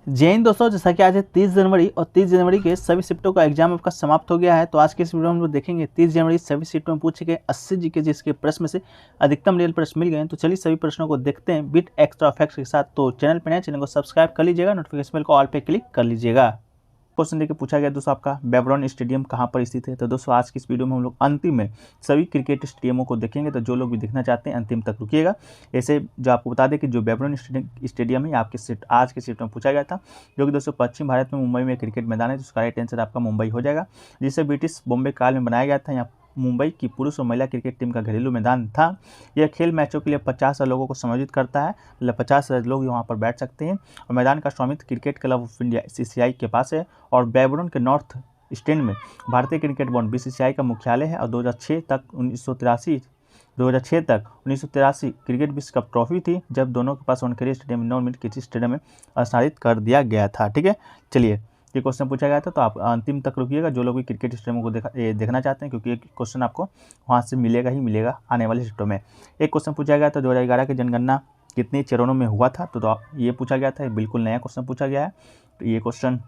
जय हिंद दोस्तों। जैसा कि आज है 30 जनवरी और 30 जनवरी के सभी शिफ्टों का एग्जाम आपका समाप्त हो गया है। तो आज के इस वीडियो में हम लोग देखेंगे 30 जनवरी सभी शिफ्टों में पूछे गए 80 जीके जिसके प्रश्न में से अधिकतम रियल प्रश्न मिल गए हैं। तो चलिए सभी प्रश्नों को देखते हैं बिट एक्स्ट्रा फैक्ट्स के साथ। तो चैनल पर नए, चैनल को सब्सक्राइब कर लीजिएगा, नोटिफिकेशन बेल को ऑल पे क्लिक कर लीजिएगा। क्वेश्चन देखिए पूछा गया दोस्तों आपका बेबरॉन स्टेडियम कहाँ पर स्थित है। तो दोस्तों आज की इस वीडियो में हम लोग अंतिम में सभी क्रिकेट स्टेडियमों को देखेंगे। तो जो लोग भी देखना चाहते हैं अंतिम तक रुकिएगा। ऐसे जो आपको बता दें कि जो बेबरॉन स्टेडियम है आपके सीट आज के शिफ्ट में पूछा गया था, जो कि दोस्तों पश्चिम भारत में मुंबई में क्रिकेट मैदान है। तो उसका राइट आंसर आपका मुंबई हो जाएगा, जिसे ब्रिटिश बॉम्बे काल में बनाया गया था। यहाँ मुंबई की पुरुष और महिला क्रिकेट टीम का घरेलू मैदान था। यह खेल मैचों के लिए 50,000 लोगों को समायोजित करता है, मतलब 50,000 लोग वहाँ पर बैठ सकते हैं। और मैदान का स्वामित्व cricket club of India (CCI) के पास है। और बेबरॉन के नॉर्थ स्टैंड में भारतीय क्रिकेट बोर्ड (BCCI) का मुख्यालय है। और 2006 तक 1983 क्रिकेट विश्व कप ट्रॉफी थी, जब दोनों के पास वानखेड़े स्टेडियम नवनिर्मित किसी स्टेडियम में स्थानांतरित कर दिया गया था। ठीक है, चलिए ये क्वेश्चन पूछा गया था, तो आप अंतिम तक रुकिएगा जो लोग भी क्रिकेट स्टेडियम को देखना चाहते हैं, क्योंकि एक क्वेश्चन आपको वहाँ से मिलेगा ही मिलेगा आने वाले शिफ्टों में। एक क्वेश्चन पूछा गया था 2011 की जनगणना कितने चरणों में हुआ था। तो ये पूछा गया था, बिल्कुल नया क्वेश्चन पूछा गया है। तो ये क्वेश्चन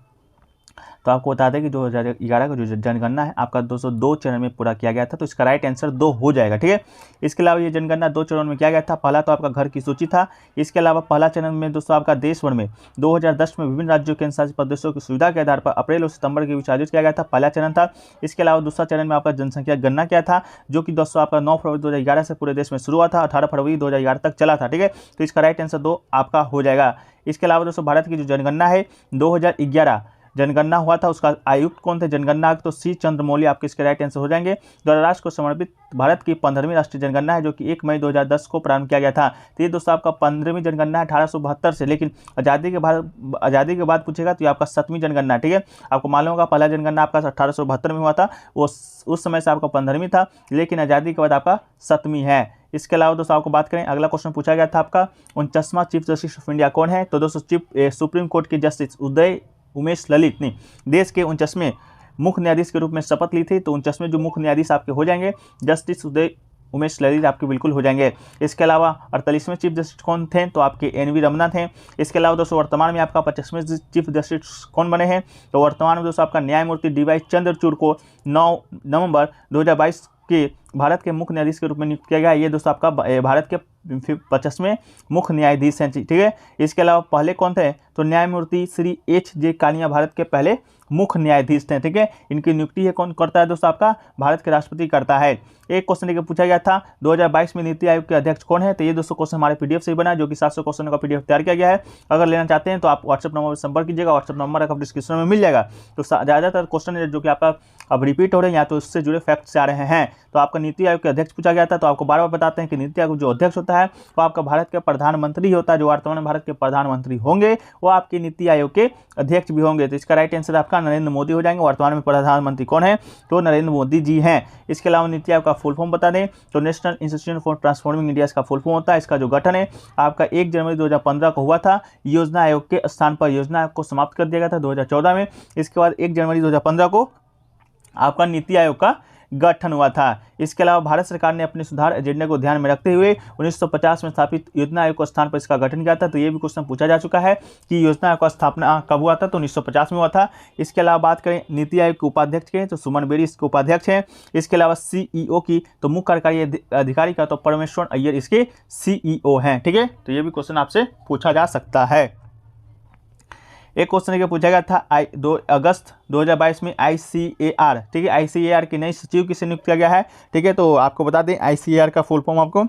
तो आपको बता दें कि 2011 का जो जनगणना है आपका 202 चरण में पूरा किया गया था। तो इसका राइट आंसर 2 हो जाएगा। ठीक है, इसके अलावा ये जनगणना 2 चरणों में किया गया था। पहला तो आपका घर की सूची था। इसके अलावा पहला चरण में दोस्तों आपका देश भर में 2010 में विभिन्न राज्यों के शासित प्रदेशों की सुविधा के आधार पर अप्रैल और सितंबर के बीच आयोजित किया गया था, पहला चरण था। इसके अलावा दूसरा चरण में आपका जनसंख्या गणना किया था, जो कि दोस्तों आपका 9 फरवरी 2011 से पूरे देश में शुरू हुआ था, 18 फरवरी 2011 तक चला था। ठीक है, तो इसका राइट आंसर 2 आपका हो जाएगा। इसके अलावा दोस्तों भारत की जो जनगणना है 2011 जनगणना हुआ था, उसका आयुक्त कौन थे जनगणना, तो C चंद्रमौली आपके इसके राइट आंसर हो जाएंगे। द्वारा राष्ट्र को समर्पित भारत की 15वीं राष्ट्रीय जनगणना है, जो कि 1 मई 2010 को प्रारंभ किया गया था। तो ये दोस्तों आपका 15वीं जनगणना है 1872 से, लेकिन आज़ादी के बाद पूछेगा तो ये आपका 7वीं जनगणना। ठीक है, आपको मालूम होगा पहला जनगणना आपका 1872 में हुआ था, वो उस समय से आपका 15वीं था, लेकिन आज़ादी के बाद आपका 7वीं है। इसके अलावा दोस्तों आपको बात करें, अगला क्वेश्चन पूछा गया था आपका 49वां चीफ जस्टिस ऑफ इंडिया कौन है। तो दोस्तों सुप्रीम कोर्ट के जस्टिस उमेश ललित ने देश के 49वें मुख्य न्यायाधीश के रूप में शपथ ली थी। तो 49वें जो मुख्य न्यायाधीश आपके हो जाएंगे जस्टिस उमेश ललित आपके बिल्कुल हो जाएंगे। इसके अलावा 48वें चीफ जस्टिस कौन थे, तो आपके NV रमन्ना थे। इसके अलावा दोस्तों वर्तमान में आपका 50वें चीफ जस्टिस कौन बने हैं, तो वर्तमान में दोस्तों आपका न्यायमूर्ति DY चंद्रचूड़ को 9 नवंबर 2022 के भारत के मुख्य न्यायाधीश के रूप में नियुक्त किया गया है। ये दोस्तों आपका भारत के 50वें मुख्य न्यायाधीश हैं। ठीक है, इसके अलावा पहले कौन थे, तो न्यायमूर्ति श्री H.J. कानिया भारत के पहले मुख्य न्यायाधीश थे। ठीक है, इनकी नियुक्ति है कौन करता है, दोस्तों आपका भारत के राष्ट्रपति करता है। एक क्वेश्चन लेकर पूछा गया था 2022 में नीति आयोग के अध्यक्ष कौन है। तो ये दोस्तों क्वेश्चन हमारे PDF से ही बना है, जो कि 700 क्वेश्चन का PDF तैयार किया गया है। अगर लेना चाहते हैं तो आप व्हाट्सएप नंबर पर संपर्क कीजिएगा, व्हाट्सएप नंबर आपको डिस्क्रिप्शन में मिल जाएगा। तो ज़्यादातर क्वेश्चन जो कि आपका अब रिपीट हो रहे हैं या तो उससे जुड़े फैक्ट्स आ रहे हैं। तो आपका नीति आयोग के अध्यक्ष पूछा गया था, तो आपको बार बार बताते हैं कि नीति आयोग जो अध्यक्ष होता है वो आपका भारत के प्रधानमंत्री होता है। जो वर्तमान में भारत के प्रधानमंत्री होंगे वो आपके नीति आयोग के अध्यक्ष भी होंगे। तो इसका राइट आंसर आपका नरेंद्र मोदी हो जाएंगे। वर्तमान में प्रधानमंत्री कौन है, तो नरेंद्र मोदी जी हैं। इसके अलावा नीति आयोग का फुल फॉर्म बता दें, तो national institute for transforming India इसका फुल फॉर्म होता है। इसका जो गठन है आपका 1 जनवरी 2015 को हुआ था। योजना आयोग के स्थान पर योजना आयोग को समाप्त कर दिया गया था 2014 में। इसके बाद 1 जनवरी 2015 को आपका नीति आयोग का गठन हुआ था। इसके अलावा भारत सरकार ने अपने सुधार एजेंडे को ध्यान में रखते हुए 1950 में स्थापित योजना आयोग के स्थान पर इसका गठन किया था। तो ये भी क्वेश्चन पूछा जा चुका है कि योजना आयोग का स्थापना कब हुआ था, तो 1950 में हुआ था। इसके अलावा बात करें नीति आयोग के उपाध्यक्ष के, तो सुमन बेरी इसके उपाध्यक्ष हैं। इसके अलावा CEO की, तो मुख्य कार्यकारी अधिकारी का तो परमेश्वर अय्यर इसके CEO हैं। ठीक है, तो ये भी क्वेश्चन आपसे पूछा जा सकता है। एक क्वेश्चन लेकर पूछा गया था 2 अगस्त 2022 में ICAR, ठीक है, ICAR की नई सचिव किसे नियुक्त किया गया है। ठीक है, तो आपको बता दें ICAR का फुल फॉर्म आपको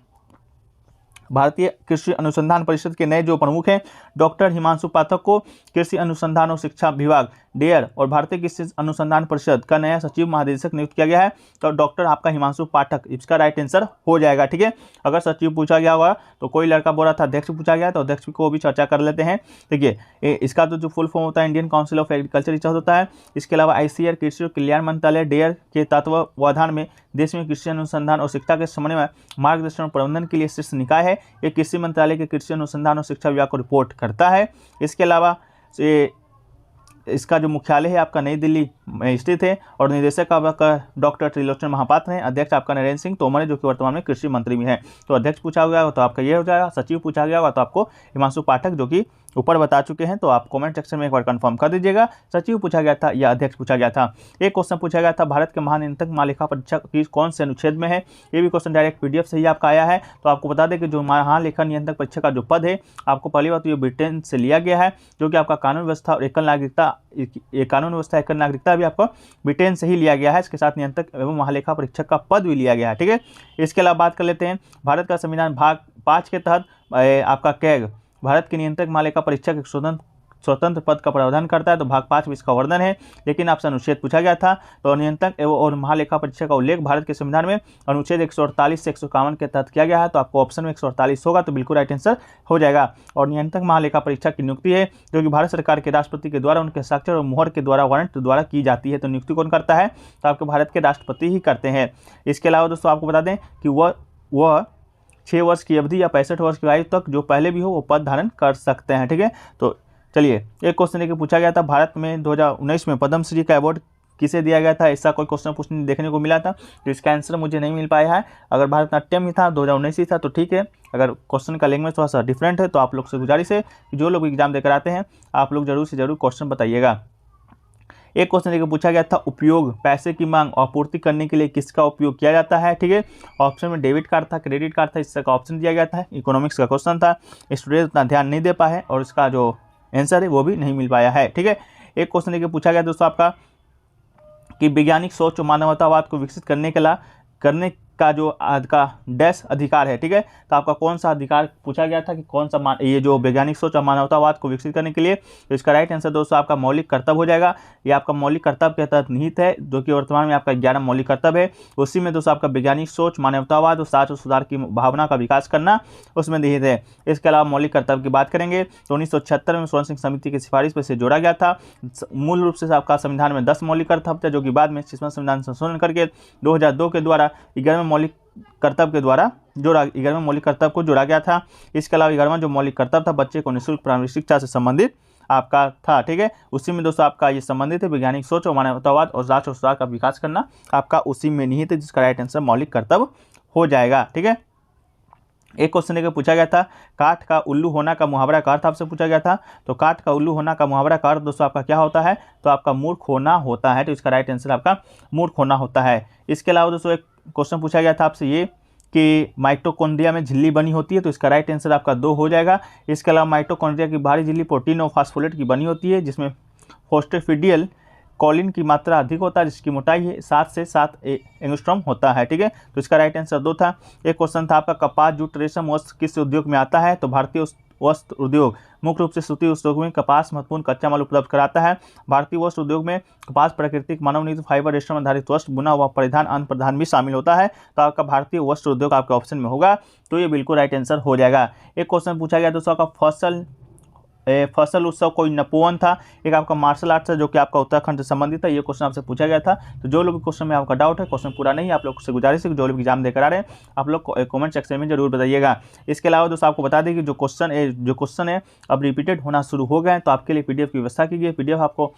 भारतीय कृषि अनुसंधान परिषद के नए जो प्रमुख हैं डॉक्टर हिमांशु पाठक को कृषि अनुसंधान और शिक्षा विभाग डेयर और भारतीय कृषि अनुसंधान परिषद का नया सचिव महानिदेशक नियुक्त किया गया है। तो डॉक्टर आपका हिमांशु पाठक इसका राइट आंसर हो जाएगा। ठीक है, अगर सचिव पूछा गया होगा तो कोई लड़का बोल रहा था अध्यक्ष पूछा गया, तो अध्यक्ष को भी चर्चा कर लेते हैं। देखिए इसका तो जो फुल फॉर्म होता है Indian council of agriculture research होता है। इसके अलावा ICAR कृषि और कल्याण मंत्रालय डेयर के तत्वावधान में देश में कृषि अनुसंधान और शिक्षा के समन्वय मार्गदर्शन और प्रबंधन के लिए शीर्ष निकाय है। ये कृषि मंत्रालय के कृषि अनुसंधान और शिक्षा विभाग को रिपोर्ट करता है। इसके अलावा इसका जो मुख्यालय है आपका नई दिल्ली में स्थित है और निदेशक आपका डॉक्टर त्रिलोचन महापात्र हैं। अध्यक्ष आपका नरेंद्र सिंह तोमर है, जो कि वर्तमान में कृषि मंत्री भी हैं। तो अध्यक्ष पूछा गया तो आपका ये हो जाएगा, सचिव पूछा गया होगा तो आपको हिमांशु पाठक जो कि ऊपर बता चुके हैं, तो आप कमेंट सेक्शन में एक बार कंफर्म कर दीजिएगा। सचिव पूछा गया था या अध्यक्ष पूछा गया था। एक क्वेश्चन पूछा गया था भारत के महानियंत्रक महालेखा परीक्षक की कौन से अनुच्छेद में है। ये भी क्वेश्चन डायरेक्ट पीडीएफ से ही आपका आया है। तो आपको बता दें कि जो महालेखा नियंत्रक परीक्षक का जो पद है, आपको पहली बात तो ये ब्रिटेन से लिया गया है, जो कि आपका कानून व्यवस्था और एकल नागरिकता भी आपको ब्रिटेन से ही लिया गया है। इसके साथ नियंत्रक एवं महालेखा परीक्षक का पद भी लिया गया है, ठीक है। इसके अलावा बात कर लेते हैं भारत का संविधान भाग 5 के तहत आपका कैग भारत के नियंत्रक महालेखा परीक्षक एक स्वतंत्र पद का प्रावधान करता है। तो भाग 5 में इसका वर्णन है, लेकिन आपसे अनुच्छेद पूछा गया था। तो नियंत्रक एवं और महालेखा परीक्षक का उल्लेख भारत के संविधान में अनुच्छेद 148 से 151 के तहत किया गया है। तो आपको ऑप्शन में 148 होगा, तो बिल्कुल राइट आंसर हो जाएगा। और नियंत्रक महालेखा परीक्षक की नियुक्ति है जो कि भारत सरकार के राष्ट्रपति के द्वारा उनके साक्षर और मुहर के द्वारा वारंट द्वारा की जाती है। तो नियुक्ति कौन करता है, तो आपके भारत के राष्ट्रपति ही करते हैं। इसके अलावा दोस्तों आपको बता दें कि वह 6 वर्ष की अवधि या 65 वर्ष की आयु तक जो पहले भी हो वो पद धारण कर सकते हैं, ठीक है। तो चलिए एक क्वेश्चन लेके पूछा गया था भारत में 2019 में पद्मश्री का अवार्ड किसे दिया गया था। ऐसा कोई क्वेश्चन पूछने देखने को मिला था, तो इसका आंसर मुझे नहीं मिल पाया है। अगर भारतनाट्यम ही था 2019 ही था तो ठीक है। अगर क्वेश्चन का लैंग्वेज थोड़ा सा डिफरेंट है तो आप लोग से गुजारिश है कि जो लोग एग्जाम देकर आते हैं आप लोग जरूर से जरूर क्वेश्चन बताइएगा। एक क्वेश्चन लेकर पूछा गया था उपयोग पैसे की मांग और पूर्ति करने के लिए किसका उपयोग किया जाता है, ठीक है। ऑप्शन में डेबिट कार्ड था, क्रेडिट कार्ड था, इसका ऑप्शन दिया गया था। इकोनॉमिक्स का क्वेश्चन था, स्टूडेंट उतना ध्यान नहीं दे पाए और इसका जो आंसर है वो भी नहीं मिल पाया है, ठीक है। एक क्वेश्चन लेकर पूछा गया दोस्तों आपका कि वैज्ञानिक सोच और मानवतावाद को विकसित करने का जो डैश अधिकार है, ठीक है। तो आपका कौन सा अधिकार पूछा गया था कि कौन सा ये जो वैज्ञानिक सोच और मानवतावाद को विकसित करने के लिए, तो इसका राइट आंसर दोस्तों आपका मौलिक कर्तव्य हो जाएगा। ये आपका मौलिक कर्तव्य के तहत निहित है, जो कि वर्तमान में आपका 11 मौलिक कर्तव्य है। उसी में दोस्तों आपका वैज्ञानिक सोच, मानवतावाद और साझा सुधार की भावना का विकास करना उसमें निहित है। इसके अलावा मौलिक कर्तव्य की बात करेंगे तो 1976 में स्वर्ण सिंह समिति की सिफारिश पर से जोड़ा गया था। मूल रूप से आपका संविधान में 10 मौलिक कर्तव्य थे, जो कि बाद में 60वां संविधान संशोधन करके 2002 के द्वारा 11वें मौलिक कर्तव्य के द्वारा 11वें मौलिक कर्तव्य को जोड़ा गया था। इसके अलावा 11वां जो मौलिक कर्तव्य था बच्चे को निःशुल्क प्रारंभिक शिक्षा से संबंधित आपका था, ठीक है। उसी में दोस्तों आपका ये संबंधित है वैज्ञानिक सोच और मानवतावाद और राष्ट्र और सुधार का विकास करना आपका उसी में निहित है, जिसका राइट आंसर मौलिक कर्तव्य हो जाएगा, ठीक है। एक क्वेश्चन लेकर पूछा गया था काठ का उल्लू होना का मुहावरा का अर्थ आपसे पूछा गया था। तो काठ का उल्लू होना का मुहावरा का अर्थ दोस्तों आपका क्या होता है, तो आपका मूर्ख होना होता है। तो इसका राइट आंसर आपका मूर्ख होना होता है। इसके अलावा दोस्तों एक क्वेश्चन पूछा गया था आपसे ये कि माइटोकॉन्ड्रिया में झिल्ली बनी होती है, तो इसका राइट आंसर आपका 2 हो जाएगा। इसके अलावा माइटोकॉन्ड्रिया की बाहरी झिल्ली प्रोटीन और फास्फोलेट की बनी होती है, जिसमें फोस्फेटिडिल कॉलिन की मात्रा अधिक होता है, जिसकी मोटाई है 7 से 7 एंगस्ट्रॉम होता है, ठीक है। तो इसका राइट आंसर 2 था। एक क्वेश्चन था आपका कपास, जूट, रेशम वस्त्र किस उद्योग में आता है। तो भारतीय वस्त्र उद्योग मुख्य रूप से सूती उद्योग में कपास महत्वपूर्ण कच्चा माल उपलब्ध कराता है। भारतीय वस्त्र उद्योग में कपास, प्राकृतिक मानव निर्मित फाइबर, रेशम आधारित वस्त्र, बुना हुआ परिधान, अन्न प्रधान भी शामिल होता है। तो आपका भारतीय वस्त्र उद्योग आपके ऑप्शन में होगा, तो ये बिल्कुल राइट आंसर हो जाएगा। एक क्वेश्चन पूछा गया दोस्तों आपका फसल उत्सव कोई नपोवन था, एक आपका मार्शल आर्ट्स है जो कि आपका उत्तराखंड से संबंधित है। ये क्वेश्चन आपसे पूछा गया था। तो जो लोग क्वेश्चन में आपका डाउट है, क्वेश्चन पूरा नहीं, आप लोग से गुजारिश है कि जो लोग एग्जाम देकर आ रहे हैं आप लोग कमेंट सेक्शन में जरूर बताइएगा। इसके अलावा दोस्तों आपको बता दें कि जो क्वेश्चन है अब रिपीटेड होना शुरू हो गए हैं, तो आपके लिए पीडीएफ की व्यवस्था की गई है। पीडीएफ आपको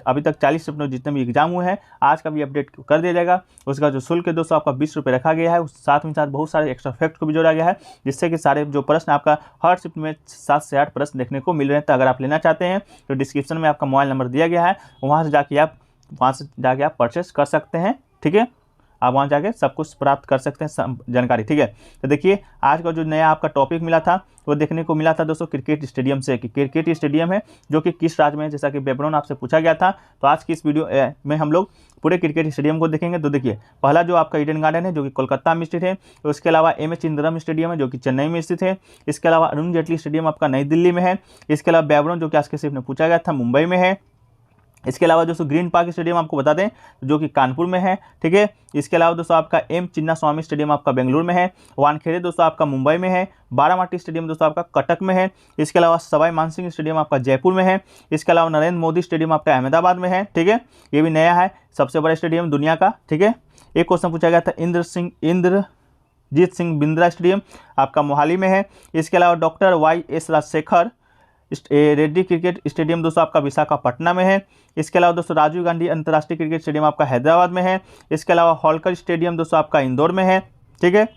अभी तक 40 से जितने भी एग्जाम हुए हैं आज का भी अपडेट कर दिया जाएगा। उसका जो शुल्क है दोस्तों आपका 20 रुपये रखा गया है। साथ में साथ बहुत सारे एक्स्ट्रा फैक्ट को भी जोड़ा गया है, जिससे कि सारे जो प्रश्न आपका हर शिफ्ट में 7 से 8 प्रश्न देखने को मिल रहे हैं। तो अगर आप लेना चाहते हैं तो डिस्क्रिप्शन में आपका मोबाइल नंबर दिया गया है, वहाँ से जाके आप परचेस कर सकते हैं, ठीक है। आप वहाँ जाके सब कुछ प्राप्त कर सकते हैं जानकारी, ठीक है। तो देखिए आज का जो नया आपका टॉपिक मिला था वो देखने को मिला था दोस्तों क्रिकेट स्टेडियम से, कि क्रिकेट स्टेडियम है जो कि किस राज्य में है, जैसा कि बैकग्राउंड आपसे पूछा गया था। तो आज की इस वीडियो में हम लोग पूरे क्रिकेट स्टेडियम को देखेंगे। तो देखिए पहला जो आपका ईडन गार्डन है जो कि कोलकाता में स्थित है, तो इसके अलावा एम ए चिदंबरम स्टेडियम है जो कि चेन्नई में स्थित है। इसके अलावा अरुण जेटली स्टेडियम आपका नई दिल्ली में है। इसके अलावा बैकग्राउंड जो कि आज के सिर्फ ने पूछा गया था मुंबई में है। इसके अलावा दोस्तों ग्रीन पार्क स्टेडियम आपको बता दें जो कि कानपुर में है, ठीक है। इसके अलावा दोस्तों आपका एम चिन्नास्वामी स्टेडियम आपका बेंगलुरु में है। वानखेड़े दोस्तों आपका मुंबई में है। बारामाटी स्टेडियम दोस्तों आपका कटक में है। इसके अलावा सवाई मानसिंह स्टेडियम आपका जयपुर में है। इसके अलावा नरेंद्र मोदी स्टेडियम आपका अहमदाबाद में है, ठीक है। ये भी नया है, सबसे बड़ा स्टेडियम दुनिया का, ठीक है। एक क्वेश्चन पूछा गया था इंद्रजीत सिंह बिंद्रा स्टेडियम आपका मोहाली में है। इसके अलावा doctor YS Rajasekhara Reddy cricket stadium दोस्तों आपका विशाखापट्टनम में है। इसके अलावा दोस्तों राजीव गांधी अंतर्राष्ट्रीय क्रिकेट स्टेडियम आपका हैदराबाद में है। इसके अलावा होलकर स्टेडियम दोस्तों आपका इंदौर में है, ठीक है।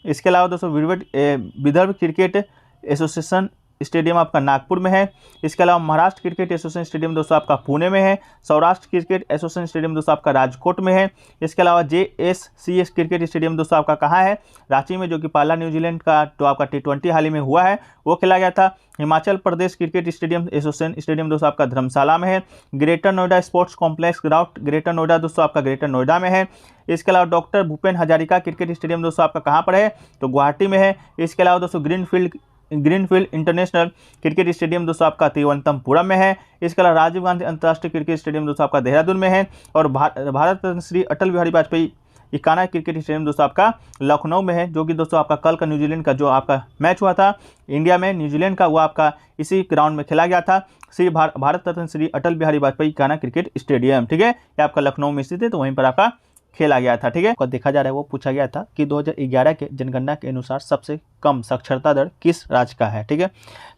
इसके अलावा दोस्तों विदर्भ क्रिकेट एसोसिएशन स्टेडियम आपका नागपुर में है। इसके अलावा महाराष्ट्र क्रिकेट एसोसिएशन स्टेडियम दोस्तों आपका पुणे में है। सौराष्ट्र क्रिकेट एसोसिएशन स्टेडियम दोस्तों आपका राजकोट में है। इसके अलावा JSCS क्रिकेट स्टेडियम दोस्तों आपका कहाँ है, रांची में, जो कि पहला न्यूजीलैंड का जो आपका T20 हाल ही में हुआ है वो खेला गया था। Himachal Pradesh cricket stadium association stadium दोस्तों आपका धर्मशाला में है। Greater Noida sports complex ground greater Noida दोस्तों आपका ग्रेटर नोएडा में है। इसके अलावा doctor Bhupen Hazarika cricket stadium दोस्तों आपका कहाँ पर है, तो गुवाहाटी में है। इसके अलावा दोस्तों ग्रीनफील्ड इंटरनेशनल क्रिकेट स्टेडियम दोस्तों आपका तिरुवनंतपुरम में है। इसके अलावा राजीव गांधी अंतर्राष्ट्रीय क्रिकेट स्टेडियम दोस्तों आपका देहरादून में है। और भारत रत्न श्री अटल बिहारी वाजपेयी इकाना क्रिकेट स्टेडियम दोस्तों आपका लखनऊ में है, जो कि दोस्तों आपका कल का न्यूजीलैंड का जो आपका मैच हुआ था इंडिया में न्यूजीलैंड का, वो आपका इसी ग्राउंड में खेला गया था। श्री भारत रत्न श्री अटल बिहारी वाजपेयी इकाना क्रिकेट स्टेडियम, ठीक है, ये आपका लखनऊ में स्थित है, तो वहीं पर आपका खेला गया था, ठीक है। देखा जा रहा है वो पूछा गया था कि 2011 के जनगणना के अनुसार सबसे कम साक्षरता दर किस राज्य का है, ठीक है।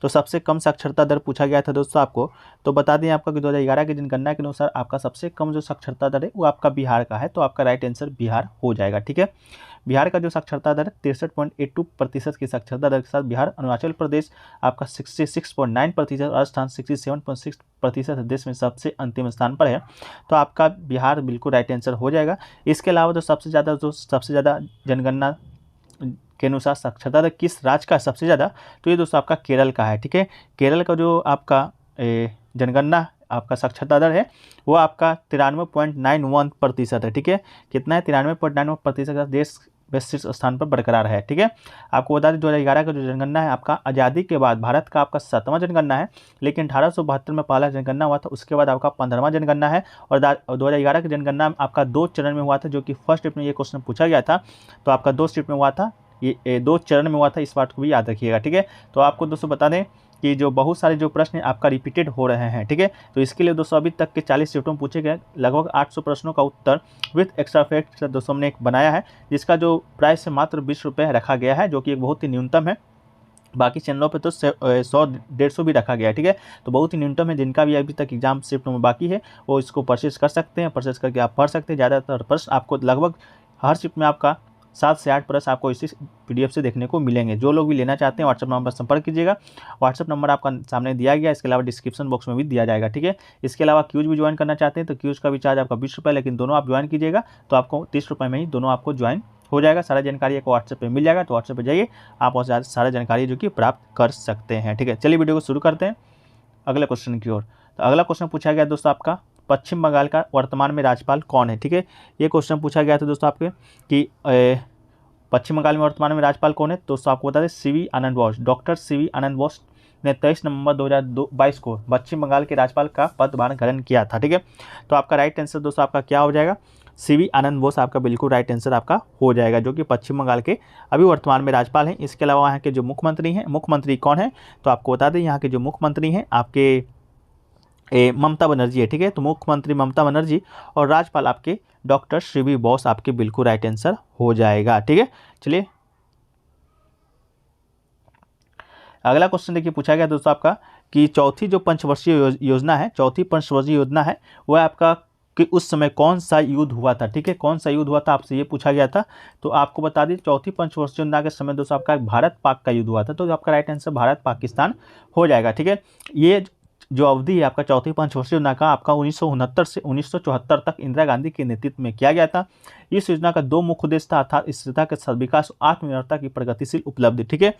तो सबसे कम साक्षरता दर पूछा गया था दोस्तों आपको, तो बता दें आपका कि 2011 के जनगणना के अनुसार आपका सबसे कम जो साक्षरता दर है वो आपका बिहार का है, तो आपका राइट आंसर बिहार हो जाएगा, ठीक है। बिहार का जो साक्षरता दर 63.82% की साक्षरता दर के साथ बिहार, अरुणाचल प्रदेश आपका 66.9%, राजस्थान 67.6% देश में सबसे अंतिम स्थान पर है, तो आपका बिहार बिल्कुल राइट आंसर हो जाएगा। इसके अलावा जो सबसे ज़्यादा जनगणना के अनुसार साक्षरता दर किस राज्य का सबसे ज़्यादा, तो ये दोस्तों आपका केरल का है, ठीक है। केरल का जो आपका जनगणना आपका साक्षरता दर है वो आपका 93.91% है, ठीक है। कितना है, 93.91% देश में शीर्ष स्थान पर बरकरार है, ठीक है। आपको बता दें 2011 का जो जनगणना है आपका आज़ादी के बाद भारत का आपका 7वां जनगणना है, लेकिन 1872 में पहला जनगणना हुआ था, उसके बाद आपका 15वां जनगणना है। और 2011 की जनगणना आपका 2 चरण में हुआ था, जो कि फर्स्ट शिफ्ट में ये क्वेश्चन पूछा गया था, तो आपका 2 शिफ्ट में हुआ था, ये 2 चरण में हुआ था, इस बात को भी याद रखिएगा, ठीक है। तो आपको दोस्तों बता दें कि जो बहुत सारे जो प्रश्न आपका रिपीटेड हो रहे हैं, ठीक है। तो इसके लिए दोस्तों अभी तक के 40 शिफ्टों में पूछे गए लगभग 800 प्रश्नों का उत्तर विथ एक्स्ट्रा फैक्ट दोस्तों हमने एक बनाया है, जिसका जो प्राइस है मात्र 20 रुपये रखा गया है, जो कि एक बहुत ही न्यूनतम है। बाकी चैनलों पे तो 100-150 भी रखा गया है, ठीक है। तो बहुत ही न्यूनतम है, जिनका भी अभी तक एग्जाम शिफ्ट में बाकी है वो इसको परचेज कर सकते हैं, परचेज करके आप पढ़ सकते हैं। ज़्यादातर प्रश्न आपको लगभग हर शिफ्ट में आपका 7 से 8 प्रश्न आपको इसी PDF से देखने को मिलेंगे। जो लोग भी लेना चाहते हैं व्हाट्सएप नंबर पर संपर्क कीजिएगा, व्हाट्सएप नंबर आपका सामने दिया गया, इसके अलावा डिस्क्रिप्शन बॉक्स में भी दिया जाएगा, ठीक है। इसके अलावा क्यूज भी ज्वाइन करना चाहते हैं तो क्यूज का भी चार्ज आपका 20 रुपये, लेकिन दोनों आप ज्वाइन कीजिएगा तो आपको 30 रुपये में ही दोनों आपको ज्वाइन हो जाएगा। सारा जानकारी आपको व्हाट्सएप पे मिल जाएगा, तो व्हाट्सएप पे जाइए, आप और सारा जानकारी जो कि प्राप्त कर सकते हैं, ठीक है। चलिए वीडियो को शुरू करते हैं अगले क्वेश्चन की ओर। तो अगला क्वेश्चन पूछा गया दोस्तों आपका पश्चिम बंगाल का वर्तमान में राज्यपाल कौन है, ठीक है। ये क्वेश्चन पूछा गया था दोस्तों आपके कि पश्चिम बंगाल में वर्तमान में राज्यपाल कौन है, तो दोस्तों आपको बता दें CV आनंद बोस। डॉक्टर CV आनंद बोस ने 23 नवंबर 2022 को पश्चिम बंगाल के राज्यपाल का पदभार ग्रहण किया था, ठीक है। तो आपका राइट आंसर दोस्तों आपका क्या हो जाएगा, CV आनंद बोस आपका बिल्कुल राइट आंसर आपका हो जाएगा, जो कि पश्चिम बंगाल के अभी वर्तमान में राज्यपाल हैं। इसके अलावा यहाँ के जो मुख्यमंत्री हैं, मुख्यमंत्री कौन है, तो आपको बता दें यहाँ के जो मुख्यमंत्री हैं आपके ममता बनर्जी है, ठीक है। तो मुख्यमंत्री ममता बनर्जी और राज्यपाल आपके डॉक्टर CV बोस आपके बिल्कुल राइट आंसर हो जाएगा, ठीक है। चलिए अगला क्वेश्चन देखिए पूछा गया दोस्तों आपका कि चौथी जो पंचवर्षीय योजना है, चौथी पंचवर्षीय योजना है वो आपका कि उस समय कौन सा युद्ध हुआ था, ठीक है। कौन सा युद्ध हुआ था आपसे ये पूछा गया था, तो आपको बता दें चौथी पंचवर्षीय योजना के समय दोस्तों आपका भारत पाक का युद्ध हुआ था, तो आपका राइट आंसर भारत पाकिस्तान हो जाएगा, ठीक है। ये जो अवधि है आपका चौथी पंचवर्षीय योजना का आपका 1969 से 1974 तक इंदिरा गांधी के नेतृत्व में किया गया था। इस योजना का 2 मुख्य उद्देश्य था, अर्थात स्थिरता के साथ विकास, आत्मनिर्भरता की प्रगतिशील उपलब्धि, ठीक है।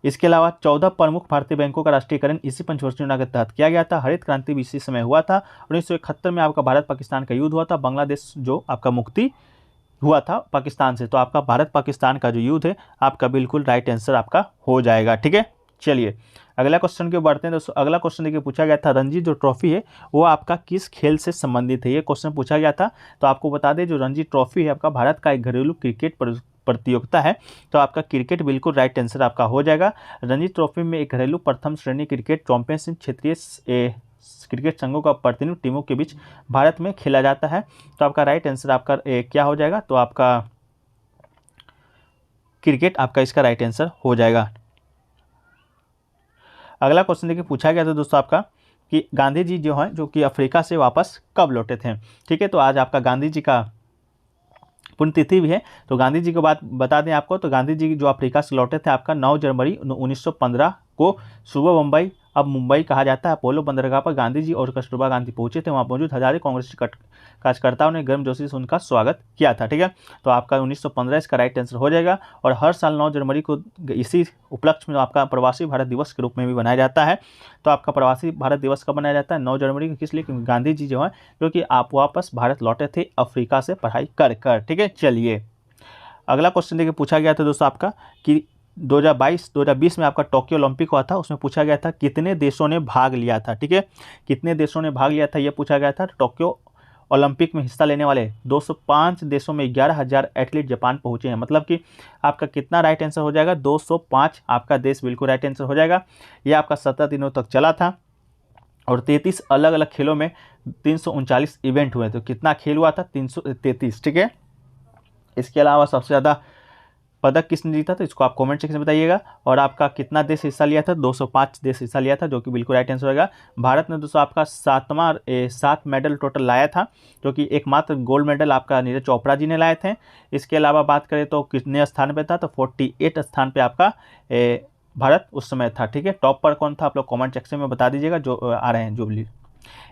इसके अलावा 14 प्रमुख भारतीय बैंकों का राष्ट्रीयकरण इसी पंचवर्षीय योजना के तहत किया गया था। हरित क्रांति भी इसी समय हुआ था। 1971 में आपका भारत पाकिस्तान का युद्ध हुआ था, बांग्लादेश जो आपका मुक्ति हुआ था पाकिस्तान से, तो आपका भारत पाकिस्तान का जो युद्ध है आपका बिल्कुल राइट आंसर आपका हो जाएगा, ठीक है। चलिए अगला क्वेश्चन के बढ़ते हैं दोस्तों। अगला क्वेश्चन देखिए पूछा गया था रणजी जो ट्रॉफी है वो आपका किस खेल से संबंधित है, ये क्वेश्चन पूछा गया था। तो आपको बता दें जो रणजी ट्रॉफी है आपका भारत का एक घरेलू क्रिकेट प्रतियोगिता है, तो आपका क्रिकेट बिल्कुल राइट आंसर आपका हो जाएगा। रणजी ट्रॉफी में एक घरेलू प्रथम श्रेणी क्रिकेट चैंपियनशिप क्षेत्रीय क्रिकेट संघों का प्रतिनिधि टीमों के बीच भारत में खेला जाता है, तो आपका राइट आंसर आपका क्या हो जाएगा, तो आपका क्रिकेट आपका इसका राइट आंसर हो जाएगा। अगला क्वेश्चन देखिए पूछा गया था दोस्तों आपका कि गांधी जी जो हैं जो कि अफ्रीका से वापस कब लौटे थे, ठीक है। तो आज आपका गांधी जी का पुण्यतिथि भी है। तो गांधी जी की बात बता दें आपको, तो गांधी जी जो अफ्रीका से लौटे थे आपका 9 जनवरी 1915 को सुबह मुंबई, अब मुंबई कहा जाता है, अपोलो बंदरगाह पर गांधी जी और कस्तूरबा गांधी पहुंचे थे। वहां मौजूद हजारों कांग्रेसी कार्यकर्ताओं ने गर्मजोशी से उनका स्वागत किया था। ठीक है, तो आपका 1915 इसका राइट आंसर हो जाएगा। और हर साल 9 जनवरी को इसी उपलक्ष्य में आपका प्रवासी भारत दिवस के रूप में भी मनाया जाता है। तो आपका प्रवासी भारत दिवस कब मनाया जाता है? 9 जनवरी को। किस लिए? क्योंकि गांधी जी जो है जो कि आप वापस भारत लौटे थे अफ्रीका से पढ़ाई कर कर। ठीक है, चलिए अगला क्वेश्चन देखिए पूछा गया था दोस्तों आपका कि 2020 में आपका टोक्यो ओलंपिक हुआ था, उसमें पूछा गया था कितने देशों ने भाग लिया था। ठीक है, कितने देशों ने भाग लिया था ये पूछा गया था। टोक्यो ओलंपिक में हिस्सा लेने वाले 205 देशों में 11,000 एथलीट जापान पहुंचे हैं। मतलब कि आपका कितना राइट आंसर हो जाएगा? 205 आपका देश बिल्कुल राइट आंसर हो जाएगा। ये आपका 17 दिनों तक चला था और 33 अलग अलग खेलों में 339 इवेंट हुए। तो कितना खेल हुआ था? 333। ठीक है, इसके अलावा सबसे ज़्यादा पदक किसने जीता? तो इसको आप कमेंट सेक्शन में बताइएगा। और आपका कितना देश हिस्सा लिया था? 205 देश हिस्सा लिया था, जो कि बिल्कुल राइट आंसर होगा। भारत ने दोस्तों आपका 7 मेडल टोटल लाया था, जो कि एकमात्र गोल्ड मेडल आपका नीरज चोपड़ा जी ने लाए थे। इसके अलावा बात करें तो कितने स्थान पे था? तो 48 स्थान पे आपका भारत उस समय था। ठीक है, टॉप पर कौन था? आप लोग कॉमेंट सेक्शन में बता दीजिएगा जो आ रहे हैं जो भी।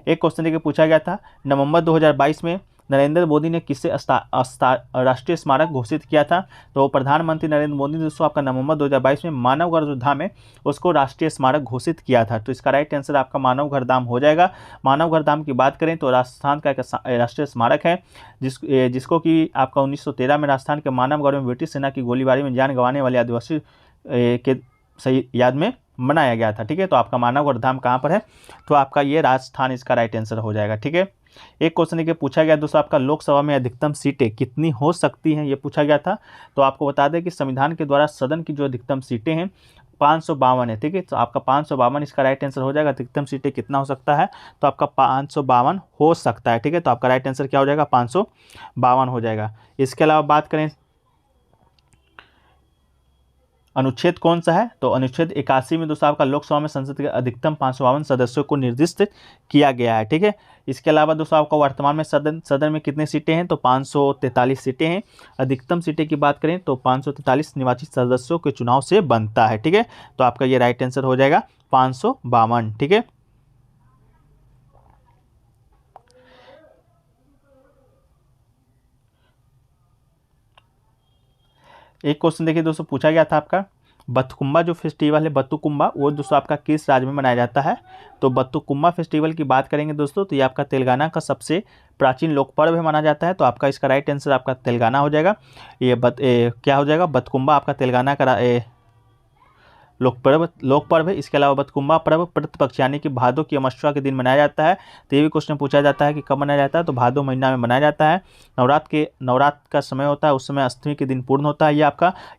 एक क्वेश्चन देखिए पूछा गया था, नवंबर 2022 में नरेंद्र मोदी ने किसे राष्ट्रीय स्मारक घोषित किया था? तो प्रधानमंत्री नरेंद्र मोदी ने दोस्तों आपका नवंबर 2022 में मानवगढ़ धाम में उसको राष्ट्रीय स्मारक घोषित किया था। तो इसका राइट आंसर आपका मानवगढ़ धाम हो जाएगा। मानवगढ़ धाम की बात करें तो राजस्थान का एक राष्ट्रीय स्मारक है, जिसको कि आपका 1913 में राजस्थान के मानवगढ़ में ब्रिटिश सेना की गोलीबारी में जान गंवाने वाले आदिवासी के सही याद में बनाया गया था। ठीक है, तो आपका मानवगढ़ धाम कहाँ पर है? तो आपका ये राजस्थान इसका राइट आंसर हो जाएगा। ठीक है, एक क्वेश्चन देखिए पूछा गया दोस्तों आपका लोकसभा में अधिकतम सीटें कितनी हो सकती हैं, ये पूछा गया था। तो आपको बता दें कि संविधान के द्वारा सदन की जो अधिकतम सीटें हैं 552 है। ठीक है, तो आपका 552 इसका राइट आंसर हो जाएगा। अधिकतम सीटें कितना हो सकता है? तो आपका 552 हो सकता है। ठीक है, तो आपका राइट आंसर क्या हो जाएगा? 552 हो जाएगा। इसके अलावा बात करें अनुच्छेद कौन सा है? तो अनुच्छेद 81 में दोस्तों आपका लोकसभा में संसद के अधिकतम 552 सदस्यों को निर्दिष्ट किया गया है। ठीक है, इसके अलावा दोस्तों आपका वर्तमान में सदन में कितनी सीटें हैं? तो 543 सीटें हैं। अधिकतम सीटें की बात करें तो 543 निर्वाचित सदस्यों के चुनाव से बनता है। ठीक है, तो आपका ये राइट आंसर हो जाएगा 552। ठीक है, एक क्वेश्चन देखिए दोस्तों पूछा गया था आपका बथकुम्बा जो फेस्टिवल है बथुकुम्बा, वो दोस्तों आपका किस राज्य में मनाया जाता है? तो बथुकुम्बा फेस्टिवल की बात करेंगे दोस्तों तो ये आपका तेलंगाना का सबसे प्राचीन लोक पर्व है माना जाता है। तो आपका इसका राइट आंसर आपका तेलंगाना हो जाएगा। ये क्या हो जाएगा? बथकुम्बा आपका तेलंगाना का लोक पर्व है। इसके अलावा बथकुम्बा पर्व प्रतिपक्ष यानी कि भादो की अमावस्या के दिन मनाया जाता है। तो ये भी क्वेश्चन पूछा जाता है कि कब मनाया जाता है? तो भादो महीना में मनाया जाता है। नवरात्र का समय होता है, उस समय अष्टमी के दिन पूर्ण होता है।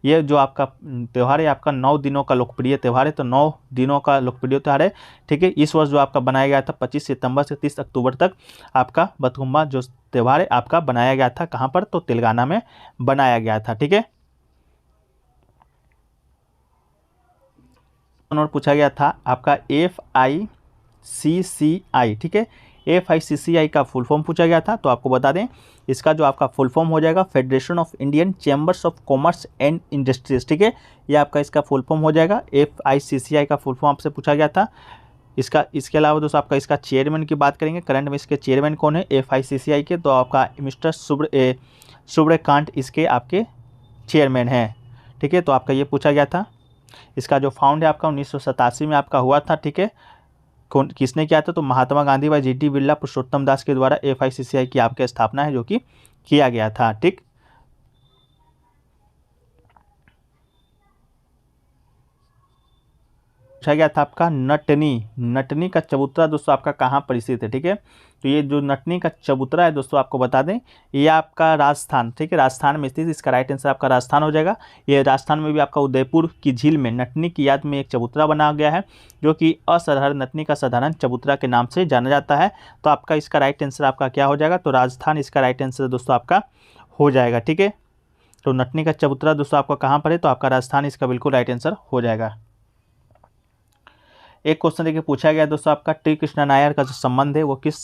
ये जो आपका त्यौहार है आपका 9 दिनों का लोकप्रिय त्यौहार है। तो 9 दिनों का लोकप्रिय त्यौहार है। ठीक है, इस वर्ष जो आपका बनाया गया था 25 सितंबर से 30 अक्टूबर तक आपका बथकुम्बा जो त्यौहार है आपका बनाया गया था। कहाँ पर? तो तेलंगाना में बनाया गया था। ठीक है, और पूछा गया था आपका FICCI। ठीक है, FICCI का फुल फॉर्म पूछा गया था। तो आपको बता दें इसका जो आपका फुल फॉर्म हो जाएगा federation of Indian chambers of commerce and industries. ठीक है, ये आपका इसका फुल फॉर्म हो जाएगा। FICCI का फुल फॉर्म आपसे पूछा गया था। इसके अलावा दोस्तों आपका इसका चेयरमैन की बात करेंगे, करंट में इसके चेयरमैन कौन है FICCI के? तो आपका मिस्टर सूर्यकांत इसके आपके चेयरमैन हैं। ठीक है, तो आपका ये पूछा गया था। इसका जो फाउंड है आपका 1987 में आपका हुआ था। ठीक है, किसने किया था? तो महात्मा गांधी व GT बिरला पुरुषोत्तम दास के द्वारा FICCI की आपके स्थापना है जो कि किया गया था। ठीक, पूछा गया था आपका नटनी का चबूतरा दोस्तों आपका कहाँ पर स्थित है? ठीक है, तो ये जो नटनी का चबूतरा है दोस्तों आपको बता दें ये आपका राजस्थान, ठीक है, राजस्थान में स्थित। इसका राइट आंसर आपका राजस्थान हो जाएगा। ये राजस्थान में भी आपका उदयपुर की झील में नटनी की याद में एक चबूतरा बना गया है जो कि असाधारण नटनी का साधारण चबूतरा के नाम से जाना जाता है। तो आपका इसका राइट आंसर आपका क्या हो जाएगा? तो राजस्थान इसका राइट आंसर दोस्तों आपका हो जाएगा। ठीक है, तो नटनी का चबूतरा दोस्तों आपका कहाँ पर है? तो आपका राजस्थान इसका बिल्कुल राइट आंसर हो जाएगा। एक क्वेश्चन देखिए पूछा गया दोस्तों आपका टी कृष्णा नायर का जो संबंध है वो किस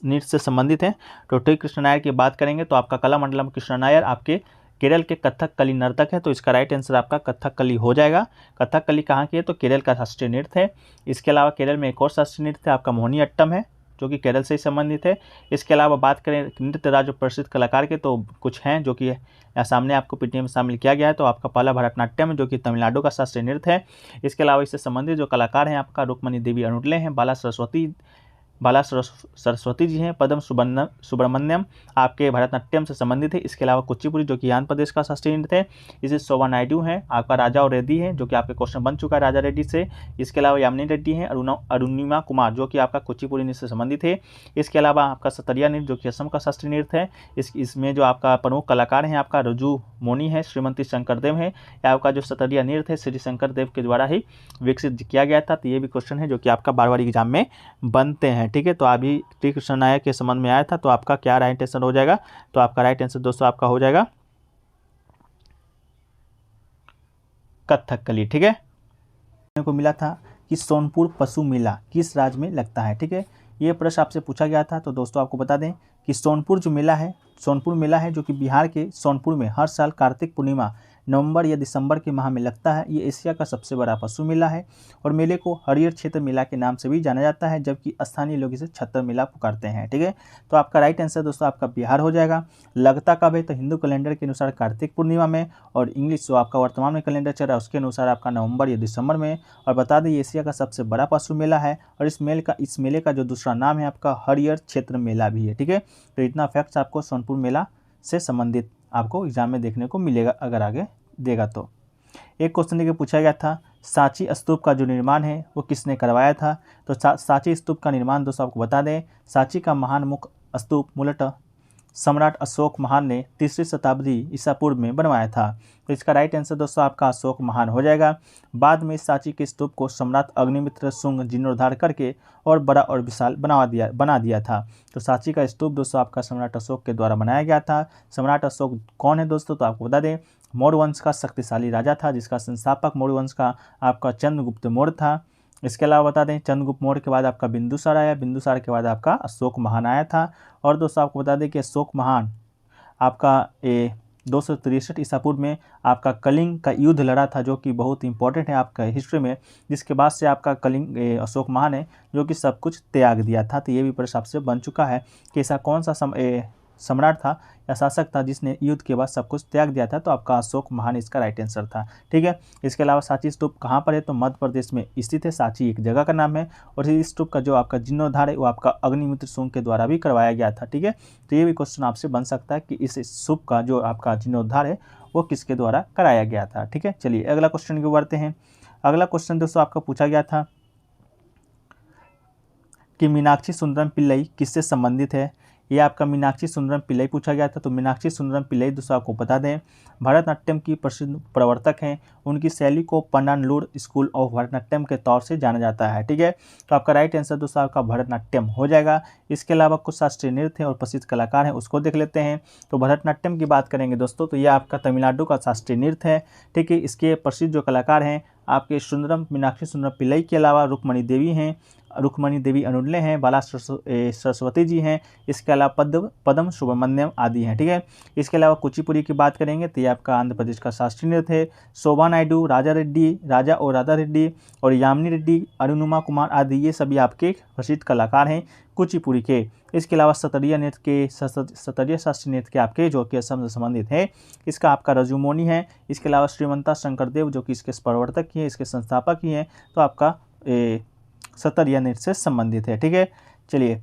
नृत्य से संबंधित है। तो टी कृष्ण नायर की बात करेंगे तो आपका कलामंडलम कृष्ण नायर आपके केरल के कथकली नर्तक है, तो इसका राइट आंसर आपका कथकली हो जाएगा। कथकली कहाँ की है, तो केरल का राष्ट्रीय नृत्य है। इसके अलावा केरल में एक और शास्त्रीय नृत्य है आपका मोहिनीअट्टम है, जो कि केरल से ही संबंधित है। इसके अलावा बात करें नृत्य राज्य प्रसिद्ध कलाकार के, तो कुछ हैं जो कि यहाँ सामने आपको पीटीएम में शामिल किया गया है। तो आपका पहला भरतनाट्यम है, जो कि तमिलनाडु का शास्त्रीय नृत्य है। इसके अलावा इससे संबंधित जो कलाकार हैं आपका रुक्मणी देवी अनुडले हैं, बाला सरस्वती जी हैं, पद्म सुब्रमण्यम आपके भरतनाट्यम से संबंधित है। इसके अलावा कुचिपुड़ी जो कि आंध्र प्रदेश का शास्त्रीय नृत्य है, इसे शोभा नायडू हैं, आपका राजा और रेड्डी है, जो कि आपके क्वेश्चन बन चुका है राजा रेड्डी से। इसके अलावा यामिनी रेड्डी हैं, अरुणिमा कुमार जो कि आपका कुचिपुड़ी नृत्य से संबंधित है। इसके अलावा आपका सतरिया नृत्य जो कि असम का शास्त्रीय नृत्य है, इसमें जो आपका प्रमुख कलाकार हैं आपका रजू मोनी है, श्रीमती शंकरदेव है। आपका जो सतरिया नृत्य है श्री शंकरदेव के द्वारा ही विकसित किया गया था। तो ये भी क्वेश्चन है जो कि आपका बार बार एग्जाम में बनते हैं, ठीक है। तो अभी टी कृष्ण नायर के संबंध में आया था, तो आपका क्या राइट आंसर हो जाएगा, तो आपका राइट आंसर दोस्तों आपका हो जाएगा कथकली, ठीक है। को मिला था कि सोनपुर पशु मेला किस राज्य में लगता है, ठीक है। ये प्रश्न आपसे पूछा गया था। तो दोस्तों आपको बता दें कि सोनपुर मेला है जो कि बिहार के सोनपुर में हर साल कार्तिक पूर्णिमा नवंबर या दिसंबर के माह में लगता है। ये एशिया का सबसे बड़ा पशु मेला है और मेले को हरियर क्षेत्र मेला के नाम से भी जाना जाता है, जबकि स्थानीय लोग इसे छत्तर मेला पुकारते हैं, ठीक है। तो आपका राइट आंसर दोस्तों आपका बिहार हो जाएगा। लगता कब है, तो हिंदू कैलेंडर के अनुसार कार्तिक पूर्णिमा में, और इंग्लिश जो आपका वर्तमान में कैलेंडर चल रहा है उसके अनुसार आपका नवंबर या दिसंबर में। और बता दें एशिया का सबसे बड़ा पशु मेला है और इस मेले का जो दूसरा नाम है आपका हरियर क्षेत्र मेला भी है, ठीक है। तो इतना फैक्ट्स आपको सोनपुर मेला से संबंधित आपको एग्जाम में देखने को मिलेगा अगर आगे देगा तो। एक क्वेश्चन देखिए पूछा गया था सांची स्तूप का जो निर्माण है वो किसने करवाया था। तो सांची स्तूप का निर्माण दोस्तों आपको बता दें सांची का महान मुख्य स्तूप मूलतः सम्राट अशोक महान ने 3री शताब्दी ईसा पूर्व में बनवाया था। तो इसका राइट आंसर दोस्तों आपका अशोक महान हो जाएगा। बाद में सांची के स्तूप को सम्राट अग्निमित्र शुंग जीर्णोद्धार करके और बड़ा और विशाल बना दिया था। तो सांची का स्तूप दोस्तों आपका सम्राट अशोक के द्वारा बनाया गया था। सम्राट अशोक कौन है दोस्तों, तो आपको बता दें मौर्य वंश का शक्तिशाली राजा था, जिसका संस्थापक मौर्य वंश का आपका चंद्रगुप्त मौर्य था। इसके अलावा बता दें चंद्रगुप्त मौर्य के बाद आपका बिंदुसार आया, बिंदुसार के बाद आपका अशोक महान आया था। और दोस्तों आपको बता दें कि अशोक महान आपका 263 ईसा पूर्व में आपका कलिंग का युद्ध लड़ा था, जो कि बहुत इंपॉर्टेंट है आपका हिस्ट्री में, जिसके बाद से आपका कलिंग अशोक महान है जो कि सब कुछ त्याग दिया था। तो ये भी प्रश्न आपसे बन चुका है कि ऐसा कौन सा सम्राट था या शासक था जिसने युद्ध के बाद सब कुछ त्याग दिया था। तो आपका अशोक महान इसका राइट आंसर था, ठीक है। इसके अलावा सांची स्तूप कहाँ पर है, तो मध्य प्रदेश में स्थित है। सांची एक जगह का नाम है और इस स्तूप का जो आपका जीर्णोद्धार है वो आपका अग्निमित्र शुंग के द्वारा भी करवाया गया था, ठीक है। तो ये भी क्वेश्चन आपसे बन सकता है कि इस स्तूप का जो आपका जीर्णोद्धार है वो किसके द्वारा कराया गया था, ठीक है। चलिए अगला क्वेश्चन की बढ़ते हैं। अगला क्वेश्चन दोस्तों आपका पूछा गया था कि मीनाक्षी सुंदरम पिल्लई किससे संबंधित है। ये आपका मीनाक्षी सुंदरम पिल्लई पूछा गया था। तो मीनाक्षी सुंदरम पिल्लई दोस्तों आपको बता दें भरतनाट्यम की प्रसिद्ध प्रवर्तक हैं। उनकी शैली को पन्नानूर स्कूल ऑफ भरतनाट्यम के तौर से जाना जाता है, ठीक है। तो आपका राइट आंसर दोस्तों आपका भरतनाट्यम हो जाएगा। इसके अलावा कुछ शास्त्रीय नृत्य हैं और प्रसिद्ध कलाकार हैं, उसको देख लेते हैं। तो भरतनाट्यम की बात करेंगे दोस्तों तो ये आपका तमिलनाडु का शास्त्रीय नृत्य है, ठीक है। इसके प्रसिद्ध जो कलाकार हैं आपके मीनाक्षी सुंदरम पिल्लई के अलावा रुक्मणी देवी अनुडले हैं, बाला सरस्वती जी हैं, इसके अलावा पद्म सुब्रमण्यम आदि हैं, ठीक है। इसके अलावा कुचिपुड़ी की बात करेंगे तो ये आपका आंध्र प्रदेश का शास्त्रीय नृत्य है। शोभा नायडू, राजा और राधा रेड्डी और यामिनी रेड्डी, अरुणिमा कुमार आदि ये सभी आपके प्रसिद्ध कलाकार हैं कुचिपुड़ी के। इसके अलावा सतरिया शास्त्रीय नृत्य के आपके जो कि असम से संबंधित है, इसका आपका रजूमोनी है। इसके अलावा श्रीमंता शंकरदेव जो कि इसके प्रवर्तक ही है, इसके संस्थापक ही हैं, तो आपका सतरिया नृत्य से संबंधित है, ठीक है। चलिए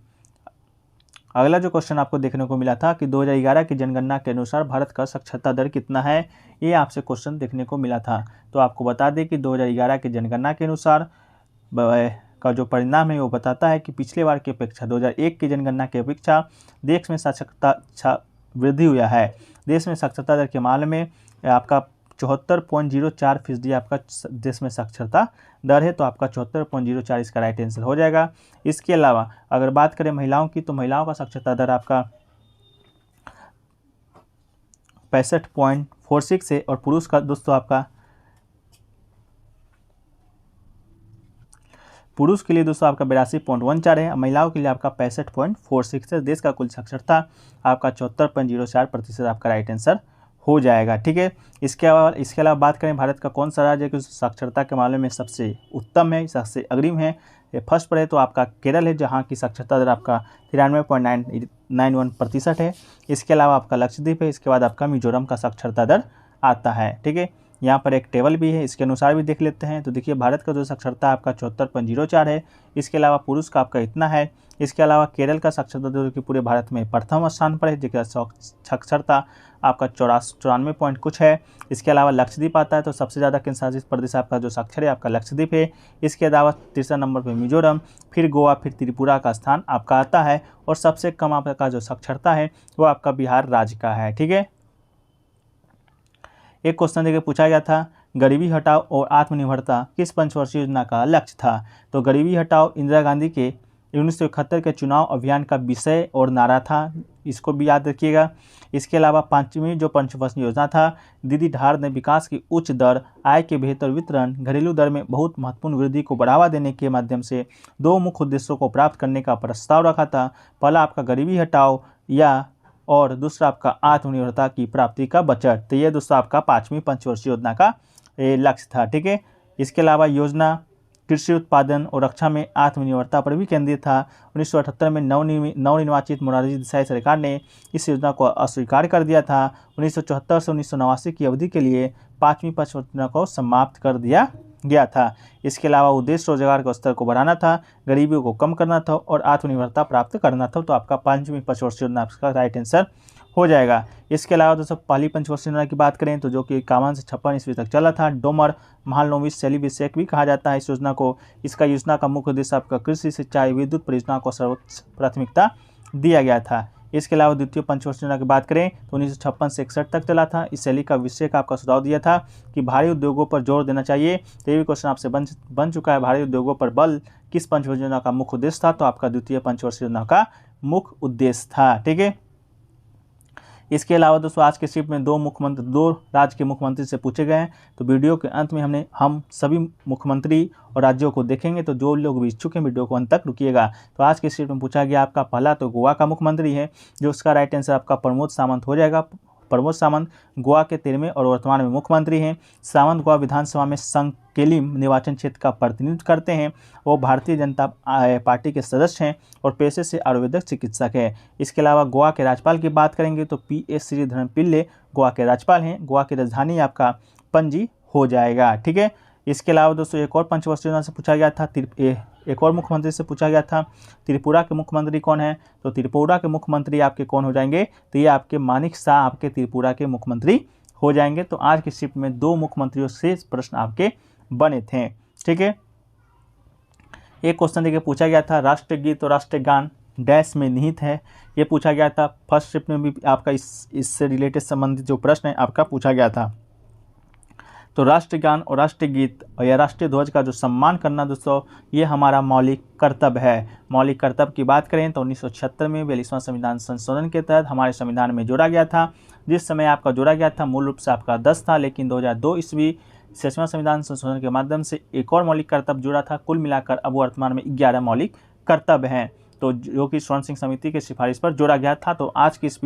अगला जो क्वेश्चन आपको देखने को मिला था कि 2011 की जनगणना के अनुसार भारत का साक्षरता दर कितना है, ये आपसे क्वेश्चन देखने को मिला था। तो आपको बता दें कि 2011 की जनगणना के अनुसार का जो परिणाम है वो बताता है कि पिछले बार की अपेक्षा 2001 की जनगणना की अपेक्षा देश में साक्षरता वृद्धि हुआ है। देश में साक्षरता दर के मामले में आपका 74.04% आपका देश में साक्षरता दर है। तो आपका 74.04 इसका राइट आंसर हो जाएगा। इसके अलावा अगर बात करें महिलाओं की तो महिलाओं का साक्षरता दर आपका 65.46 है और पुरुष के लिए दोस्तों आपका 82.14 है, महिलाओं के लिए आपका 65.46 है। देश का कुल साक्षरता आपका 74.04% आपका राइट आंसर हो जाएगा। ठीक है, इसके अलावा बात करें भारत का कौन सा राज्य है कि साक्षरता के मामले में सबसे उत्तम है, सबसे अग्रिम है, ये फर्स्ट पर है तो आपका केरल है, जहाँ की साक्षरता दर आपका 93.91% है। इसके अलावा आपका लक्षद्वीप है, इसके बाद आपका मिजोरम का साक्षरता दर आता है। ठीक है, यहाँ पर एक टेबल भी है, इसके अनुसार भी देख लेते हैं। तो देखिए भारत का जो साक्षरता आपका 74.04 है, इसके अलावा पुरुष का आपका इतना है। इसके अलावा केरल का साक्षरता दर की पूरे भारत में प्रथम स्थान पर है, जिसका साक्षरता आपका 94 पॉइंट कुछ है। इसके अलावा लक्षद्वीप आता है, तो सबसे ज़्यादा केंद्र शासित प्रदेश आपका जो साक्षर है आपका लक्षद्वीप है। इसके अलावा तीसरा नंबर पर मिजोरम, फिर गोवा, फिर त्रिपुरा का स्थान आपका आता है, और सबसे कम आपका जो साक्षरता है वो आपका बिहार राज्य का है। ठीक है, एक क्वेश्चन देखिए पूछा गया था, गरीबी हटाओ और आत्मनिर्भरता किस पंचवर्षीय योजना का लक्ष्य था। तो गरीबी हटाओ इंदिरा गांधी के 1971 के चुनाव अभियान का विषय और नारा था, इसको भी याद रखिएगा। इसके अलावा पांचवी जो पंचवर्षीय योजना था, दीदी ढार ने विकास की उच्च दर, आय के बेहतर वितरण, घरेलू दर में बहुत महत्वपूर्ण वृद्धि को बढ़ावा देने के माध्यम से दो मुख्य उद्देश्यों को प्राप्त करने का प्रस्ताव रखा था। पहला आपका गरीबी हटाओ और दूसरा आपका आत्मनिर्भरता की प्राप्ति का बजट। तो ये दोस्तों आपका पांचवी पंचवर्षीय योजना का लक्ष्य था। ठीक है, इसके अलावा योजना कृषि उत्पादन और रक्षा में आत्मनिर्भरता पर भी केंद्रित था। 1978 में नवनिर्वाचित मोरारजी देसाई सरकार ने इस योजना को अस्वीकार कर दिया था। 1974 से 1989 की अवधि के लिए पांचवी पंचवर्षीय योजना को समाप्त कर दिया गया था। इसके अलावा उद्देश्य रोजगार के स्तर को बढ़ाना था, गरीबी को कम करना था और आत्मनिर्भरता प्राप्त करना था। तो आपका पांचवी पंचवर्षीय योजना आपका राइट आंसर हो जाएगा। इसके अलावा दोस्तों पहली पंचवर्षीय योजना की बात करें तो जो कि 51 से 56 ईस्वी तक चला था, डोमर महालनोबिस सेलिविसेक भी कहा जाता है इस योजना को। इसका योजना का मुख्य उद्देश्य आपका कृषि, सिंचाई, विद्युत परियोजना को सर्वोच्च प्राथमिकता दिया गया था। इसके अलावा द्वितीय पंचवर्षीय योजना की बात करें तो 1956 से 61 तक चला था। इस शैली का विषय का आपका सुझाव दिया था कि भारी उद्योगों पर जोर देना चाहिए। तो ये भी क्वेश्चन आपसे बन चुका है, भारी उद्योगों पर बल किस पंचवर्षीय योजना का मुख्य उद्देश्य था। तो आपका द्वितीय पंचवर्षीय योजना का मुख्य उद्देश्य था। ठीक है, इसके अलावा दोस्तों आज के शिफ्ट में दो राज्य के मुख्यमंत्री से पूछे गए हैं। तो वीडियो के अंत में हम सभी मुख्यमंत्री और राज्यों को देखेंगे, तो जो लोग भी इच्छुक हैं वीडियो को अंत तक रुकिएगा। तो आज के शिफ्ट में पूछा गया आपका पहला तो गोवा का मुख्यमंत्री है, जो उसका राइट आंसर आपका प्रमोद सावंत हो जाएगा। प्रमोद सावंत गोवा के 13वें और वर्तमान में मुख्यमंत्री हैं। सावंत गोवा विधानसभा में संकेलिम निर्वाचन क्षेत्र का प्रतिनिधित्व करते हैं। वो भारतीय जनता पार्टी के सदस्य हैं और पेशे से आयुर्वेदिक चिकित्सक है। इसके अलावा गोवा के राज्यपाल की बात करेंगे तो PS श्रीधरन पिल्ले गोवा के राज्यपाल हैं। गोवा की राजधानी आपका पणजी हो जाएगा। ठीक है, इसके अलावा दोस्तों एक और पंचवर्षीय योजना से पूछा गया था, एक और मुख्यमंत्री से पूछा गया था, त्रिपुरा के मुख्यमंत्री कौन है। तो त्रिपुरा के मुख्यमंत्री आपके कौन हो जाएंगे, तो ये आपके मानिक शाह आपके त्रिपुरा के मुख्यमंत्री हो जाएंगे। तो आज की शिफ्ट में दो मुख्यमंत्रियों से प्रश्न आपके बने थे। ठीक है, एक क्वेश्चन देखिए पूछा गया था, राष्ट्रगीत और राष्ट्रगान डैश में निहित है, ये पूछा गया था। फर्स्ट शिफ्ट में भी आपका इससे रिलेटेड संबंधित जो प्रश्न है आपका पूछा गया था। तो राष्ट्रगान और राष्ट्रगीत और या राष्ट्रीय ध्वज का जो सम्मान करना दोस्तों, ये हमारा मौलिक कर्तव्य है। मौलिक कर्तव्य की बात करें तो 1976 में 42वां संविधान संशोधन के तहत हमारे संविधान में जोड़ा गया था। जिस समय आपका जोड़ा गया था मूल रूप से आपका 10 था, लेकिन 2002 ईस्वी 6वां संविधान संशोधन के माध्यम से एक और मौलिक कर्तव्य जुड़ा था। कुल मिलाकर अब वर्तमान में 11 मौलिक कर्तव्य हैं, तो जो कि स्वर्ण सिंह समिति के सिफारिश पर जोड़ा गया था। तो आज की इस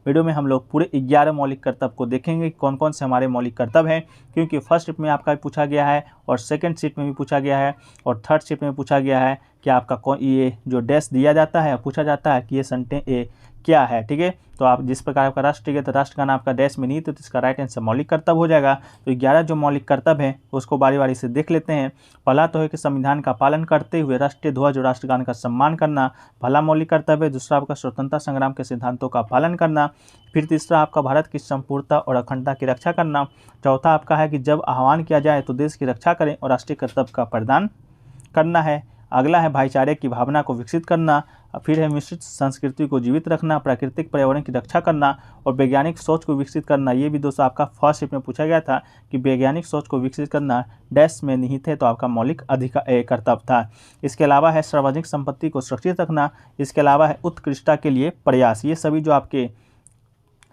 वीडियो में हम लोग पूरे 11 मौलिक कर्तव्य को देखेंगे, कौन कौन से हमारे मौलिक कर्तव्य हैं, क्योंकि फर्स्ट शिफ्ट में आपका पूछा गया है और सेकंड शिफ्ट में भी पूछा गया है और थर्ड शिफ्ट में पूछा गया है कि आपका कौन ये जो डैश दिया जाता है पूछा जाता है कि ये सेंटेंस क्या है। ठीक है, तो आप जिस प्रकार आपका राष्ट्रगीत राष्ट्रगान आपका डैश में नहीं तो इसका राइट आंसर मौलिक कर्तव्य हो जाएगा। तो 11 जो मौलिक कर्तव्य हैं उसको बारी बारी से देख लेते हैं। पहला तो है कि संविधान का पालन करते हुए राष्ट्रीय ध्वज और राष्ट्रगान का सम्मान करना, पहला मौलिक कर्तव्य है। दूसरा आपका स्वतंत्रता संग्राम के सिद्धांतों का पालन करना। फिर तीसरा आपका भारत की संपूर्णता और अखंडता की रक्षा करना। चौथा आपका है कि जब आह्वान किया जाए तो देश की रक्षा करें और राष्ट्रीय कर्तव्य का प्रदान करना है। अगला है भाईचारे की भावना को विकसित करना। फिर है मिश्रित संस्कृति को जीवित रखना, प्राकृतिक पर्यावरण की रक्षा करना और वैज्ञानिक सोच को विकसित करना। ये भी दोस्तों आपका फर्स्ट शिफ्ट में पूछा गया था कि वैज्ञानिक सोच को विकसित करना डैश में निहित है, तो आपका मौलिक कर्तव्य था। इसके अलावा है सार्वजनिक संपत्ति को सुरक्षित रखना। इसके अलावा है उत्कृष्टता के लिए प्रयास। ये सभी जो आपके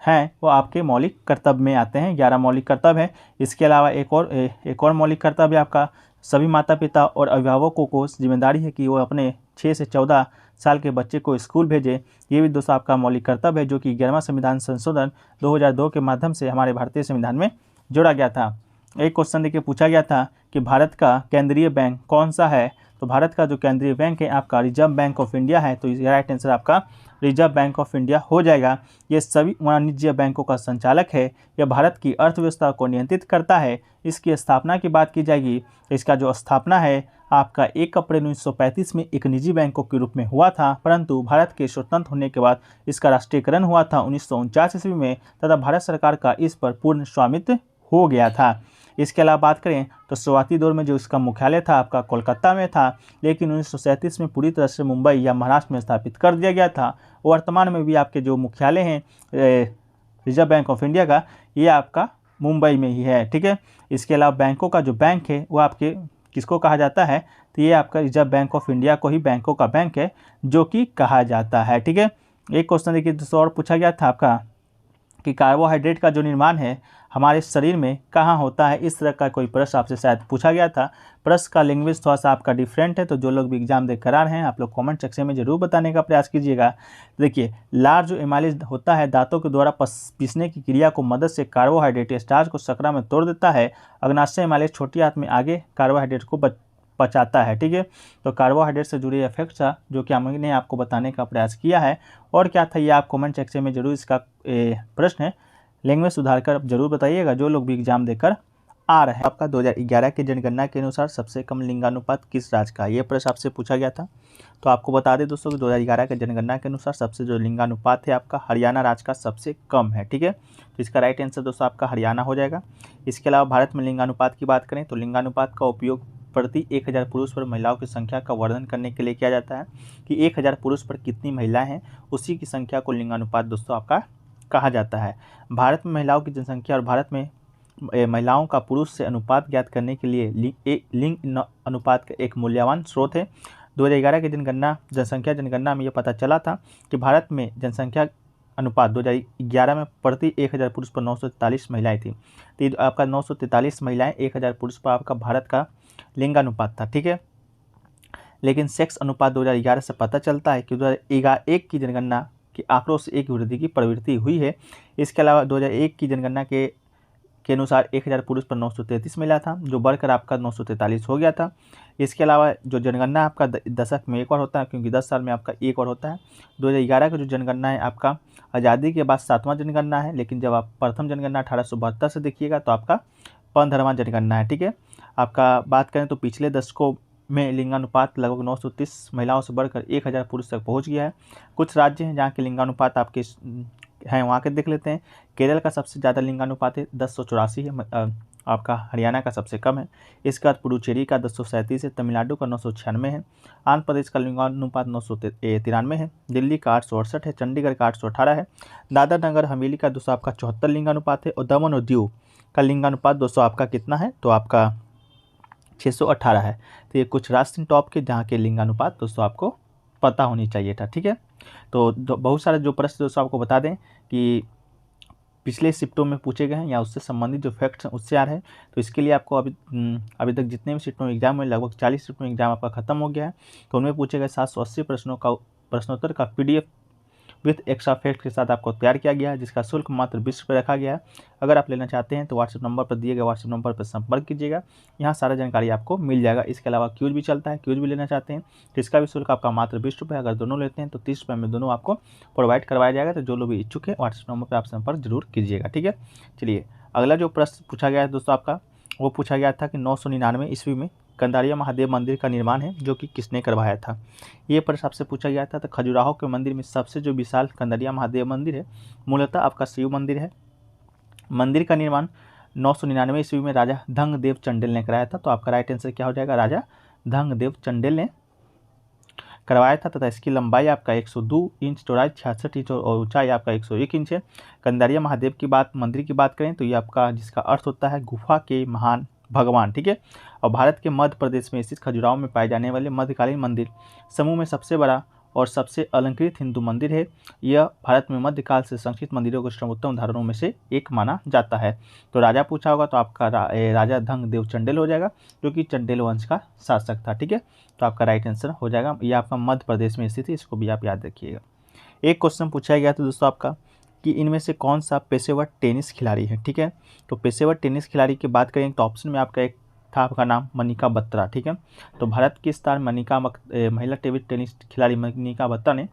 हैं वो आपके मौलिक कर्तव्य में आते हैं। 11 मौलिक कर्तव्य हैं। इसके अलावा एक और मौलिक कर्तव्य आपका सभी माता पिता और अभिभावकों को जिम्मेदारी है कि वो अपने 6 से 14 साल के बच्चे को स्कूल भेजें। ये भी दोस्तों आपका मौलिक कर्तव्य है, जो कि 11वां संविधान संशोधन 2002 के माध्यम से हमारे भारतीय संविधान में जोड़ा गया था। एक क्वेश्चन देखिए पूछा गया था कि भारत का केंद्रीय बैंक कौन सा है। तो भारत का जो केंद्रीय बैंक है आपका रिजर्व बैंक ऑफ इंडिया है। तो इसका राइट आंसर आपका रिजर्व बैंक ऑफ इंडिया हो जाएगा। ये सभी वाणिज्य बैंकों का संचालक है। यह भारत की अर्थव्यवस्था को नियंत्रित करता है। इसकी स्थापना की बात की जाएगी तो इसका जो स्थापना है आपका 1 अप्रैल 1935 में एक निजी बैंकों के रूप में हुआ था, परंतु भारत के स्वतंत्र होने के बाद इसका राष्ट्रीयकरण हुआ था 1949 ईस्वी में, तथा भारत सरकार का इस पर पूर्ण स्वामित्व हो गया था। इसके अलावा बात करें तो शुरुआती दौर में जो इसका मुख्यालय था आपका कोलकाता में था, लेकिन 1937 में पूरी तरह से मुंबई या महाराष्ट्र में स्थापित कर दिया गया था। वर्तमान में भी आपके जो मुख्यालय हैं रिजर्व बैंक ऑफ इंडिया का, ये आपका मुंबई में ही है। ठीक है, इसके अलावा बैंकों का जो बैंक है वो आपके किसको कहा जाता है, तो ये आपका रिजर्व बैंक ऑफ इंडिया को ही बैंकों का बैंक है जो कि कहा जाता है। ठीक है, एक क्वेश्चन देखिए दोस्तों और पूछा गया था आपका कि कार्बोहाइड्रेट का जो निर्माण है हमारे शरीर में कहाँ होता है। इस तरह का कोई प्रश्न आपसे शायद पूछा गया था। प्रश्न का लैंग्वेज थोड़ा सा आपका डिफरेंट है, तो जो लोग भी एग्जाम देख कर आ रहे हैं आप लोग कमेंट सेक्शन में जरूर बताने का प्रयास कीजिएगा। देखिए, लार जो एमाइलेज होता है दांतों के द्वारा पीसने की क्रिया को मदद से कार्बोहाइड्रेट स्टार्च को शर्करा में तोड़ देता है। अग्नाशय एमाइलेज छोटी आंत में आगे कार्बोहाइड्रेट को पचाता है। ठीक है, तो कार्बोहाइड्रेट से जुड़े इफेक्ट्स जो कि हमने आपको बताने का प्रयास किया है और क्या था ये आप कमेंट सेक्शन में जरूर इसका प्रश्न है लैंग्वेज सुधार कर जरूर बताइएगा, जो लोग भी एग्जाम देकर आ रहे हैं। आपका 2011 की जनगणना के अनुसार सबसे कम लिंगानुपात किस राज्य का, ये प्रश्न आपसे पूछा गया था। तो आपको बता दें दोस्तों कि 2011 के जनगणना के अनुसार सबसे जो लिंगानुपात है आपका हरियाणा राज्य का सबसे कम है। ठीक है, तो इसका राइट आंसर दोस्तों आपका हरियाणा हो जाएगा। इसके अलावा भारत में लिंगानुपात की बात करें तो लिंगानुपात का उपयोग प्रति 1000 पुरुष पर महिलाओं की संख्या का वर्णन करने के लिए किया जाता है कि 1000 पुरुष पर कितनी महिलाएं हैं, उसी की संख्या को लिंगानुपात दोस्तों आपका कहा जाता है। भारत में महिलाओं की जनसंख्या और भारत में महिलाओं का पुरुष से अनुपात ज्ञात करने के लिए लिंग अनुपात का एक मूल्यवान स्रोत है। 2011 की जनगणना में यह पता चला था कि भारत में जनसंख्या अनुपात 2011 में प्रति 1000 पुरुष पर 943 महिलाएं थी। तो आपका 943 महिलाएं 1000 पुरुष पर आपका भारत का लिंगानुपात था। ठीक है, लेकिन सेक्स अनुपात 2011 से पता चलता है कि 2001 की जनगणना के आंकड़ों से एक वृद्धि की प्रवृत्ति हुई है। इसके अलावा 2001 की जनगणना के अनुसार 1000 पुरुष पर 933 महिला था, जो बढ़कर आपका 943 हो गया था। इसके अलावा जो जनगणना आपका दशक में एक बार होता है, क्योंकि 10 साल में आपका एक बार होता है। 2011 का जो जनगणना है आपका आज़ादी के बाद 7वां जनगणना है, लेकिन जब आप प्रथम जनगणना 1872 से देखिएगा तो आपका 15वां जनगणना है। ठीक है, आपका बात करें तो पिछले दशकों में लिंगानुपात लगभग 930 महिलाओं से बढ़कर 1000 पुरुष तक पहुंच गया है। कुछ राज्य हैं जहां के लिंगानुपात आपके हैं, वहाँ के देख लेते हैं। केरल का सबसे ज़्यादा लिंगानुपात है 1084 है, आपका हरियाणा का सबसे कम है। इसके बाद पुडुचेरी का 1037 है, तमिलनाडु का 996 है, आंध्र प्रदेश का लिंगानुपात 993 है, दिल्ली का 868 है, चंडीगढ़ का 818 है, दादर नगर हवेली का 200 आपका 74 लिंगानुपात है और दमन और दीव का लिंगानुपात 200 आपका कितना है, तो आपका 618 है। तो ये कुछ राष्ट्रीय टॉप के जहाँ के लिंगानुपात दोस्तों आपको पता होनी चाहिए था। ठीक है, तो बहुत सारे जो प्रश्न दोस्तों आपको बता दें कि पिछले शिफ्टों में पूछे गए हैं या उससे संबंधित जो फैक्ट्स हैं उससे आ रहे हैं। तो इसके लिए आपको अभी तक जितने भी शिफ्टों में एग्जाम में लगभग 40 शिफ्टों में एग्जाम आपका खत्म हो गया है। तो उनमें पूछे गए 780 प्रश्नोत्तर का PDF विथ एक्स्ट्रा फैक्ट के साथ आपको तैयार किया गया है, जिसका शुल्क मात्र 20 रुपये रखा गया है। अगर आप लेना चाहते हैं तो व्हाट्सएप नंबर पर दिए गए व्हाट्सएप नंबर पर संपर्क कीजिएगा, यहाँ सारा जानकारी आपको मिल जाएगा। इसके अलावा क्यूज भी चलता है, क्यूज भी लेना चाहते हैं तो इसका भी शुल्क आपका मात्र 20 रुपये। अगर दोनों लेते हैं तो 30 रुपये में दोनों आपको प्रोवाइड करवाया जाएगा। तो जो लोग भी इच्छुक है व्हाट्सएप नंबर पर आप संपर्क जरूर कीजिएगा। ठीक है, चलिए अगला जो प्रश्न पूछा गया है दोस्तों आपका वो पूछा गया था कि 999 ईस्वी में कंदारिया महादेव मंदिर का निर्माण है जो कि किसने करवाया था। ये प्रश्न आपसे पूछा गया था। तो खजुराहो के मंदिर में सबसे जो विशाल कंदारिया महादेव मंदिर है मूलतः आपका शिव मंदिर है। मंदिर का निर्माण 999 ईस्वी में राजा धंगदेव चंडेल ने कराया था। तो आपका राइट आंसर क्या हो जाएगा, राजा धंगदेव चंडेल ने करवाया था। तथा इसकी लंबाई आपका 102 इंच, चौड़ाई 66 इंच और ऊंचाई आपका 101 इंच है। कंदारिया महादेव की मंदिर की बात करें तो ये आपका जिसका अर्थ होता है गुफा के महान भगवान। ठीक है, और भारत के मध्य प्रदेश में स्थित खजुराहो में पाए जाने वाले मध्यकालीन मंदिर समूह में सबसे बड़ा और सबसे अलंकृत हिंदू मंदिर है। यह भारत में मध्यकाल से संस्कृत मंदिरों के सर्वोत्तम उदाहरणों में से एक माना जाता है। तो राजा पूछा होगा तो आपका राजा धंग देव चंडेल हो जाएगा, जो कि चंडेल वंश का शासक था। ठीक है, तो आपका राइट आंसर हो जाएगा। यह आपका मध्य प्रदेश में स्थित है, इसको भी आप याद रखिएगा। एक क्वेश्चन पूछा गया था दोस्तों आपका कि इनमें से कौन सा पेशेवर टेनिस खिलाड़ी है। ठीक है, तो पेशेवर टेनिस खिलाड़ी की बात करें तो ऑप्शन में आपका एक था, आपका नाम मनिका बत्रा। ठीक है, तो भारत की स्टार महिला टेबल टेनिस खिलाड़ी मनिका बत्रा ने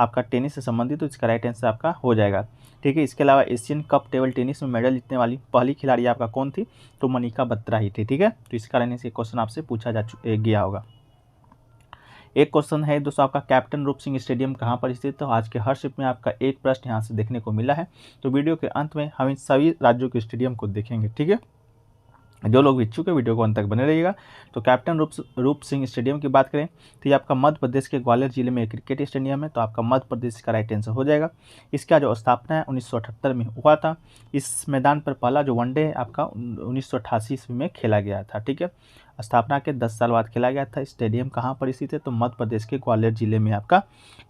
आपका टेनिस से संबंधित, तो इसका राइट आंसर आपका हो जाएगा। ठीक है, इसके अलावा एशियन कप टेबल टेनिस में मेडल जीतने वाली पहली खिलाड़ी आपका कौन थी, तो मनिका बत्रा ही थी। ठीक है, तो इस कारण से क्वेश्चन आपसे पूछा गया होगा। एक क्वेश्चन है दोस्तों आपका, कैप्टन रूप सिंह स्टेडियम कहाँ पर स्थित है। तो आज के हर शिफ्ट में आपका एक प्रश्न यहाँ से देखने को मिला है। तो वीडियो के अंत में हम इन सभी राज्यों के स्टेडियम को देखेंगे। ठीक है, जो लोग इच्छुक है वीडियो को अंत तक बने रहिएगा। तो कैप्टन रूप सिंह स्टेडियम की बात करें तो ये आपका मध्य प्रदेश के ग्वालियर जिले में क्रिकेट स्टेडियम है। तो आपका मध्य प्रदेश का राइट आंसर हो जाएगा। इसका जो स्थापना है 1978 में हुआ था। इस मैदान पर पहला जो वनडे है आपका 1988 ईस्वी में खेला गया था। ठीक है, स्थापना के 10 साल बाद खेला गया था। स्टेडियम कहाँ पर स्थित है, तो मध्य प्रदेश के ग्वालियर जिले में आपका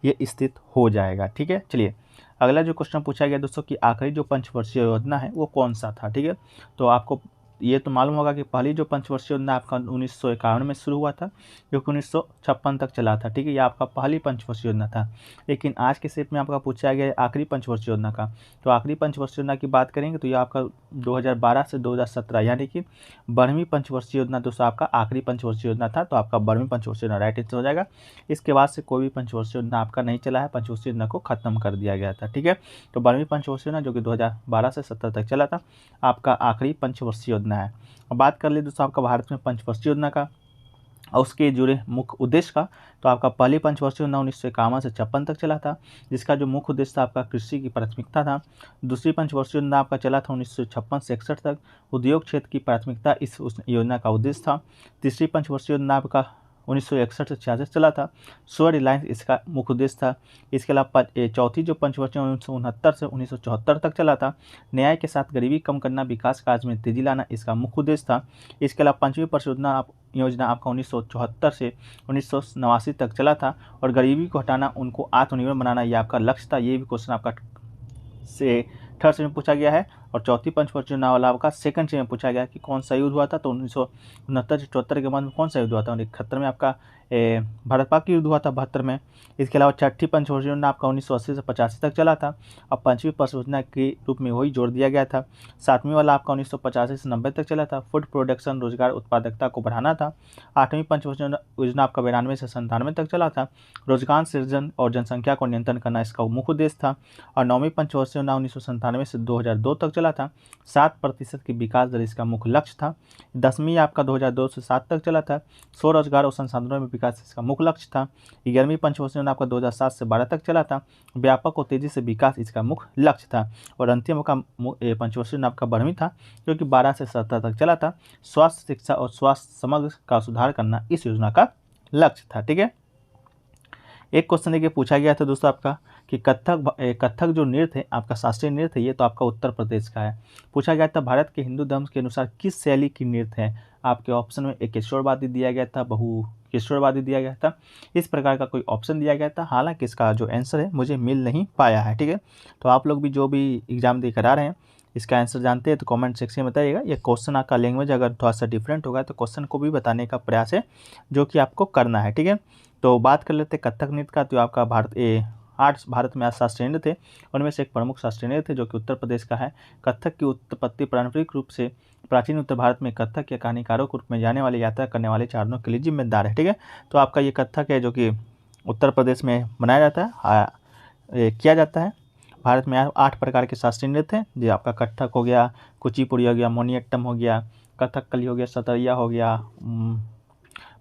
ये स्थित हो जाएगा। ठीक है, चलिए अगला जो क्वेश्चन पूछा गया दोस्तों कि आखिरी जो पंचवर्षीय योजना है वो कौन सा था। ठीक है, तो आपको ये तो मालूम होगा कि पहली जो पंचवर्षीय योजना आपका 1951 में शुरू हुआ था, जो कि 1956 तक चला था। ठीक है, ये आपका पहली पंचवर्षीय योजना था। लेकिन आज के सेट में आपका पूछा गया है आखिरी पंचवर्षीय योजना का। तो आखिरी पंचवर्षीय योजना की बात करेंगे तो ये आपका 2012 से 2017 यानी कि 12वीं पंचवर्षीय योजना दोस्तों आपका आखिरी पंचवर्षीय योजना था। तो आपका 12वीं पंचवर्षीय योजना राइट आंसर हो जाएगा। इसके बाद से कोई भी पंचवर्षीय योजना आपका नहीं चला है, पंचवर्षीय योजना को खत्म कर दिया गया था। ठीक है, तो 12वीं पंचवर्षीय योजना जो कि 2012 से 17 तक चला था, आपका आखिरी पंचवर्षीय योजना है। अब बात कर ले दोस्तों आपका भारत में पंचवर्षीय योजना का और उसके जुड़े मुख्य उद्देश्य का। तो आपका पहली पंचवर्षीय योजना 1951 से 56 तक चला था, जिसका जो मुख्य उद्देश्य था आपका कृषि की प्राथमिकता था। दूसरी पंचवर्षीय योजना आपका चला था 1956 से 61 तक, उद्योग क्षेत्र की प्राथमिकता इस योजना का उद्देश्य था। तीसरी पंचवर्षीय योजना आपका 1961 से 66 चला था, सोलर रिलायंस इसका मुख्य उद्देश्य था। इसके अलावा चौथी जो पंचवर्षीय 1969 से 1974 तक चला था, न्याय के साथ गरीबी कम करना, विकास कार्य में तेजी लाना इसका मुख्य उद्देश्य था। इसके अलावा पांचवी परियोजना योजना आपका 1974 से 1989 तक चला था और गरीबी को हटाना, उनको आत्मनिर्भर बनाना ये आपका लक्ष्य था। ये भी क्वेश्चन आपका से थर्ड से में पूछा गया है। और चौथी पंचवर्षीय योजना वाला आपका सेकंड से में पूछा गया कि कौन सा युद्ध हुआ था। तो 1969 से 74 के बाद में कौन सा युद्ध हुआ था, 71 में आपका भारत पाक युद्ध हुआ था 72 में। इसके अलावा छठी पंचवर्षीय योजना आपका 1980 से 85 तक चला था। अब पांचवी परियोजना के रूप में वही जोड़ दिया गया था। सातवीं वाला आपका 1985 से 90 तक चला था, फूड प्रोडक्शन रोजगार उत्पादकता को बढ़ाना था। आठवीं पंचवर्षीय योजना आपका 92 से 97 तक चला था, रोजगार सृजन और जनसंख्या को नियंत्रण करना इसका मुख्य उद्देश्य था। और नौवीं पंचवर्षीय योजना 1997 से 2002 तक चला था, 7% की विकास दर इसका मुख्य लक्ष्य था। 10वीं आपका 2002 से 7 तक चला था, स्वरोजगार और संसाधनों में विकास इसका मुख्य लक्ष्य था। 11वीं पंचवर्षीय योजना आपका 2007 से 12 तक चला था, व्यापक और तेजी से विकास इसका मुख्य लक्ष्य था। और अंतिम का पंचवर्षीय योजना आपका 12वीं था, जो कि 12 से 17 तक चला था, स्वास्थ्य शिक्षा और स्वास्थ्य समग्र का सुधार करना इस योजना का लक्ष्य था। ठीक है, एक क्वेश्चन देखिए पूछा गया था दोस्तों आपका कि कथक जो नृत्य है आपका शास्त्रीय नृत्य है, ये तो आपका उत्तर प्रदेश का है। पूछा गया था भारत के हिंदू धर्म के अनुसार किस शैली की नृत्य है। आपके ऑप्शन में एक किशोरवादी दिया गया था, बहु किशोरवादी दिया गया था, इस प्रकार का कोई ऑप्शन दिया गया था। हालांकि इसका जो आंसर है मुझे मिल नहीं पाया है। ठीक है, तो आप लोग भी जो भी एग्जाम देकर आ रहे हैं इसका आंसर जानते हैं तो कमेंट सेक्शन में बताइएगा। ये क्वेश्चन आपका लैंग्वेज अगर थोड़ा सा डिफरेंट होगा तो क्वेश्चन को भी बताने का प्रयास है जो कि आपको करना है। ठीक है, तो बात कर लेते हैं कथक नृत्य का। तो आपका भारत में 8 शास्त्रीय नृत्य थे, उनमें से एक प्रमुख शास्त्रीय नृत्य जो कि उत्तर प्रदेश का है। कथक की उत्पत्ति पारंपरिक रूप से प्राचीन उत्तर भारत में कथक या कहानीकारों के रूप में जाने वाले यात्रा करने वाले चारणों के लिए जिम्मेदार है। ठीक है, तो आपका ये कथक है जो कि उत्तर प्रदेश में मनाया जाता है, किया जाता है। भारत में 8 प्रकार के शास्त्रीय नृत्य हैं, जो आपका कथक हो गया, कुचिपुड़ी हो गया, मोहिनीअट्टम हो गया, कथकली हो गया, सतरिया हो गया,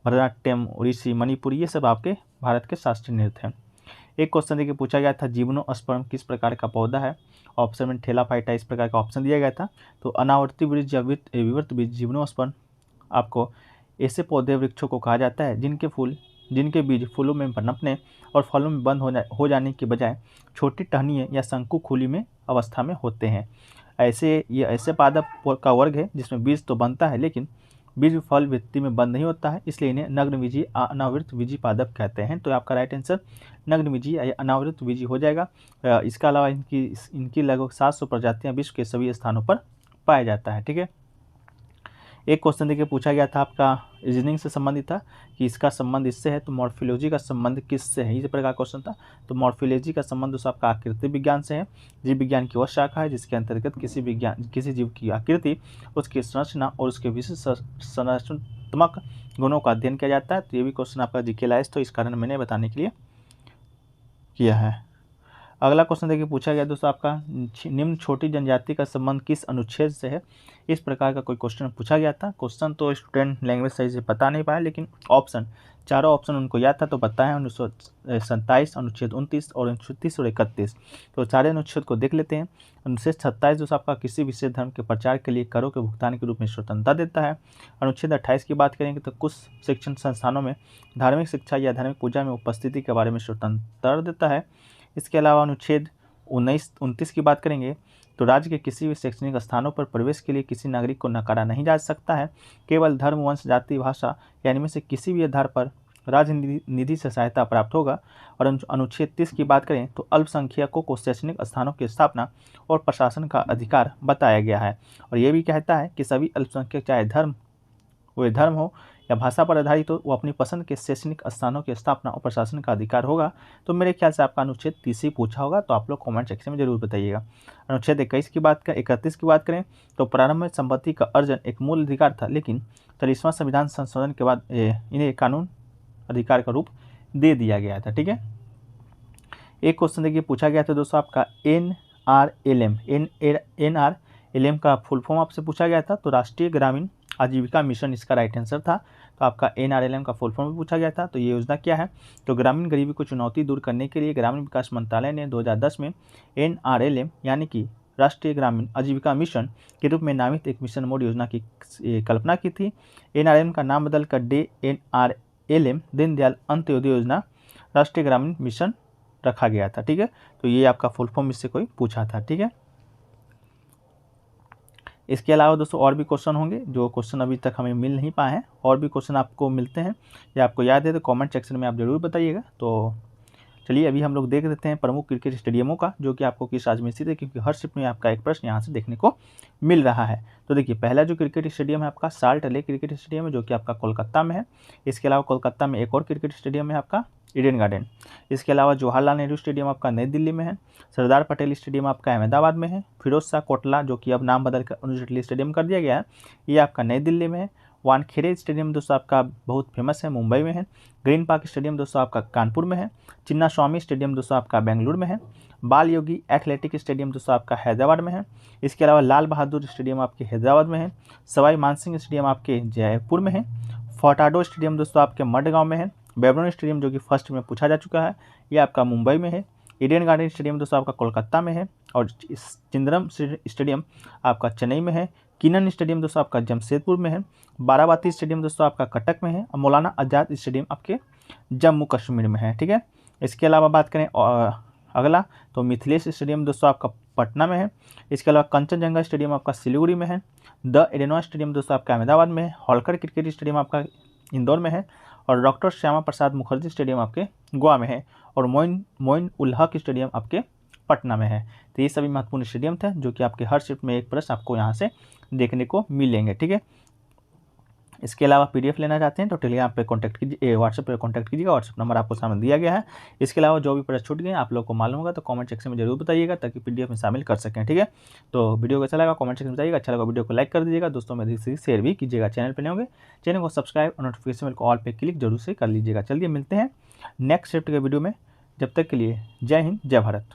भरतनाट्यम, उड़ीसी, मणिपुरी, ये सब आपके भारत के शास्त्रीय नृत्य हैं। एक क्वेश्चन देखिए पूछा गया था जिम्नोस्पर्म किस प्रकार का पौधा है। ऑप्शन में ठेला फाइटा इस प्रकार का ऑप्शन दिया गया था। तो अनावर्ती वृक्ष या विवर्त वृक्ष जिम्नोस्पर्म आपको ऐसे पौधे वृक्षों को कहा जाता है जिनके बीज फूलों में पनपने और फलों में बंद हो जाने के बजाय छोटी टहनियों या शंकु खुली में अवस्था में होते हैं। ये ऐसे पादप का वर्ग है जिसमें बीज तो बनता है लेकिन बीज फल वृत्ति में बंद नहीं होता है, इसलिए इन्हें नग्नबीजी अनावृत बीजी पादप कहते हैं। तो आपका राइट आंसर नग्नबीजी या अनावृत बीजी हो जाएगा। इसके अलावा इनकी लगभग 700 प्रजातियां विश्व के सभी स्थानों पर पाया जाता है। ठीक है, एक क्वेश्चन देखिए पूछा गया था आपका रीजनिंग से संबंधित था कि इसका संबंध इससे है, तो मॉर्फोलॉजी का संबंध किससे है, इसी प्रकार क्वेश्चन था। तो मॉर्फोलॉजी का संबंध दोस्तों आपका आकृति विज्ञान से है। जीव विज्ञान की वह शाखा है जिसके अंतर्गत किसी जीव की आकृति, उसकी संरचना और उसके विशिष्ट संरचनात्मक गुणों का अध्ययन किया जाता है। तो ये भी क्वेश्चन आपका जीके लाइज, तो इस कारण मैंने बताने के लिए किया है। अगला क्वेश्चन देखिए पूछा गया दोस्तों आपका निम्न छोटी जनजाति का संबंध किस अनुच्छेद से है, इस प्रकार का कोई क्वेश्चन पूछा गया था। क्वेश्चन तो स्टूडेंट लैंग्वेज सही से पता नहीं पाया, लेकिन चारों ऑप्शन उनको याद था, तो पता है 1927, अनुच्छेद 29 और 29 और 31। तो सारे अनुच्छेद को देख लेते हैं। अनुच्छेद 27 दोस्तों आपका किसी विशेष धर्म के प्रचार के लिए करों के भुगतान के रूप में स्वतंत्रता देता है। अनुच्छेद 28 की बात करेंगे तो कुछ शिक्षण संस्थानों में धार्मिक शिक्षा या धार्मिक पूजा में उपस्थिति के बारे में स्वतंत्रता देता है। इसके अलावा अनुच्छेद 29 की बात करेंगे तो राज्य के किसी भी शैक्षणिक स्थानों पर प्रवेश के लिए किसी नागरिक को नकारा नहीं जा सकता है, केवल धर्म, वंश, जाति, भाषा या इनमें से किसी भी आधार पर राज्य निधि से सहायता प्राप्त होगा। और अनुच्छेद 30 की बात करें तो अल्पसंख्यकों को शैक्षणिक स्थानों की स्थापना और प्रशासन का अधिकार बताया गया है। और ये भी कहता है कि सभी अल्पसंख्यक चाहे धर्म हो या भाषा पर आधारित हो, वो अपनी पसंद के शैक्षणिक स्थानों की स्थापना और प्रशासन का अधिकार होगा। तो मेरे ख्याल से आपका अनुच्छेद 30 ही पूछा होगा, तो आप लोग कमेंट सेक्शन में जरूर बताइएगा। अनुच्छेद 31 की बात करें तो प्रारंभ में संपत्ति का अर्जन एक मूल अधिकार था, लेकिन 43वां संविधान संशोधन के बाद इन्हें कानून अधिकार का रूप दे दिया गया था। ठीक है, एक क्वेश्चन देखिए पूछा गया था दोस्तों आपका NRLM का फुल फॉर्म आपसे पूछा गया था। तो राष्ट्रीय ग्रामीण आजीविका मिशन इसका राइट आंसर था। तो आपका NRLM का फुल फॉर्म भी पूछा गया था। तो ये योजना क्या है, तो ग्रामीण गरीबी को चुनौती दूर करने के लिए ग्रामीण विकास मंत्रालय ने 2010 में NRLM यानी कि राष्ट्रीय ग्रामीण आजीविका मिशन के रूप में नामित एक मिशन मोड योजना की कल्पना की थी। NRLM का नाम बदलकर NRLM दीनदयाल अंत्योदय योजना राष्ट्रीय ग्रामीण मिशन रखा गया था। ठीक है, तो ये आपका फुल फॉर्म इससे कोई पूछा था। ठीक है, इसके अलावा दोस्तों और भी क्वेश्चन होंगे जो क्वेश्चन अभी तक हमें मिल नहीं पाए हैं, और भी क्वेश्चन आपको मिलते हैं या आपको याद है तो कमेंट सेक्शन में आप जरूर बताइएगा। तो चलिए अभी हम लोग देख लेते हैं प्रमुख क्रिकेट स्टेडियमों का जो कि आपको किस राज्य में स्थित है, क्योंकि हर शिफ्ट में आपका एक प्रश्न यहाँ से देखने को मिल रहा है। तो देखिए पहला जो क्रिकेट स्टेडियम है आपका साल्ट लेक क्रिकेट स्टेडियम है जो कि आपका कोलकाता में है। इसके अलावा कोलकाता में एक और क्रिकेट स्टेडियम है आपका ईडन गार्डन। इसके अलावा जवाहरलाल नेहरू स्टेडियम आपका नई दिल्ली में है। सरदार पटेल स्टेडियम आपका अहमदाबाद में है। फिरोज शाह कोटला जो कि अब नाम बदल कर अरुण जेटली स्टेडियम कर दिया गया है, ये आपका नई दिल्ली में है। वानखेड़े स्टेडियम दोस्तों आपका बहुत फेमस है, मुंबई में है। ग्रीन पार्क स्टेडियम दोस्तों आपका कानपुर में है। चिन्ना स्वामी स्टेडियम दोस्तों आपका बेंगलुरु में है। बाल योगी एथलेटिक स्टेडियम दोस्तों आपका हैदराबाद में है। इसके अलावा लाल बहादुर स्टेडियम आपके हैदराबाद में है। सवाई मानसिंह स्टेडियम आपके जयपुर में है। फोर्टाडो स्टेडियम दोस्तों आपके मडगांव में है। बेबरोन स्टेडियम जो कि फर्स्ट में पूछा जा चुका है, ये आपका मुंबई में है। ईडन गार्डन स्टेडियम दोस्तों आपका कोलकाता में है। और चिदम्बरम स्टेडियम आपका चेन्नई में है। किनन स्टेडियम दोस्तों आपका जमशेदपुर में है। बाराबाती स्टेडियम दोस्तों आपका कटक में है। और मौलाना आज़ाद स्टेडियम आपके जम्मू कश्मीर में है। ठीक है, इसके अलावा बात करें अगला तो मिथिलेश स्टेडियम दोस्तों आपका पटना में है। इसके अलावा कंचनजंगा स्टेडियम आपका सिलीगुड़ी में है। द एरेना स्टेडियम दोस्तों आपका अहमदाबाद में है। होलकर क्रिकेट स्टेडियम आपका इंदौर में है। और डॉक्टर श्यामा प्रसाद मुखर्जी स्टेडियम आपके गोवा में है। और मोइन उल हक स्टेडियम आपके पटना में है। तो ये सभी महत्वपूर्ण स्टेडियम थे जो कि आपके हर शिफ्ट में एक प्रश्न आपको यहाँ से देखने को मिलेंगे। ठीक है, इसके अलावा पीडीएफ लेना चाहते हैं तो टेलीग्राम पे कांटेक्ट कीजिए, व्हाट्सएप पे कांटेक्ट कीजिएगा। व्हाट्सएप नंबर आपको सामने दिया गया है। इसके अलावा जो भी प्रश्न छूट गए आप लोग को मालूम होगा तो कमेंट सेक्शन में जरूर बताइएगा ताकि पीडीएफ में शामिल कर सकें। ठीक है, तो वीडियो कैसा लगा कमेंट सेक्शन में बताइएगा। अच्छा लगा वीडियो को लाइक कर दीजिएगा, दोस्तों में शेयर भी कीजिएगा। चैनल पर नहीं होंगे चैनल को सब्सक्राइब और नोटिफिकेशन बेल को ऑल पे क्लिक जरूर से कर लीजिएगा। चलिए मिलते हैं नेक्स्ट शिफ्ट के वीडियो में, जब तक के लिए जय हिंद जय भारत।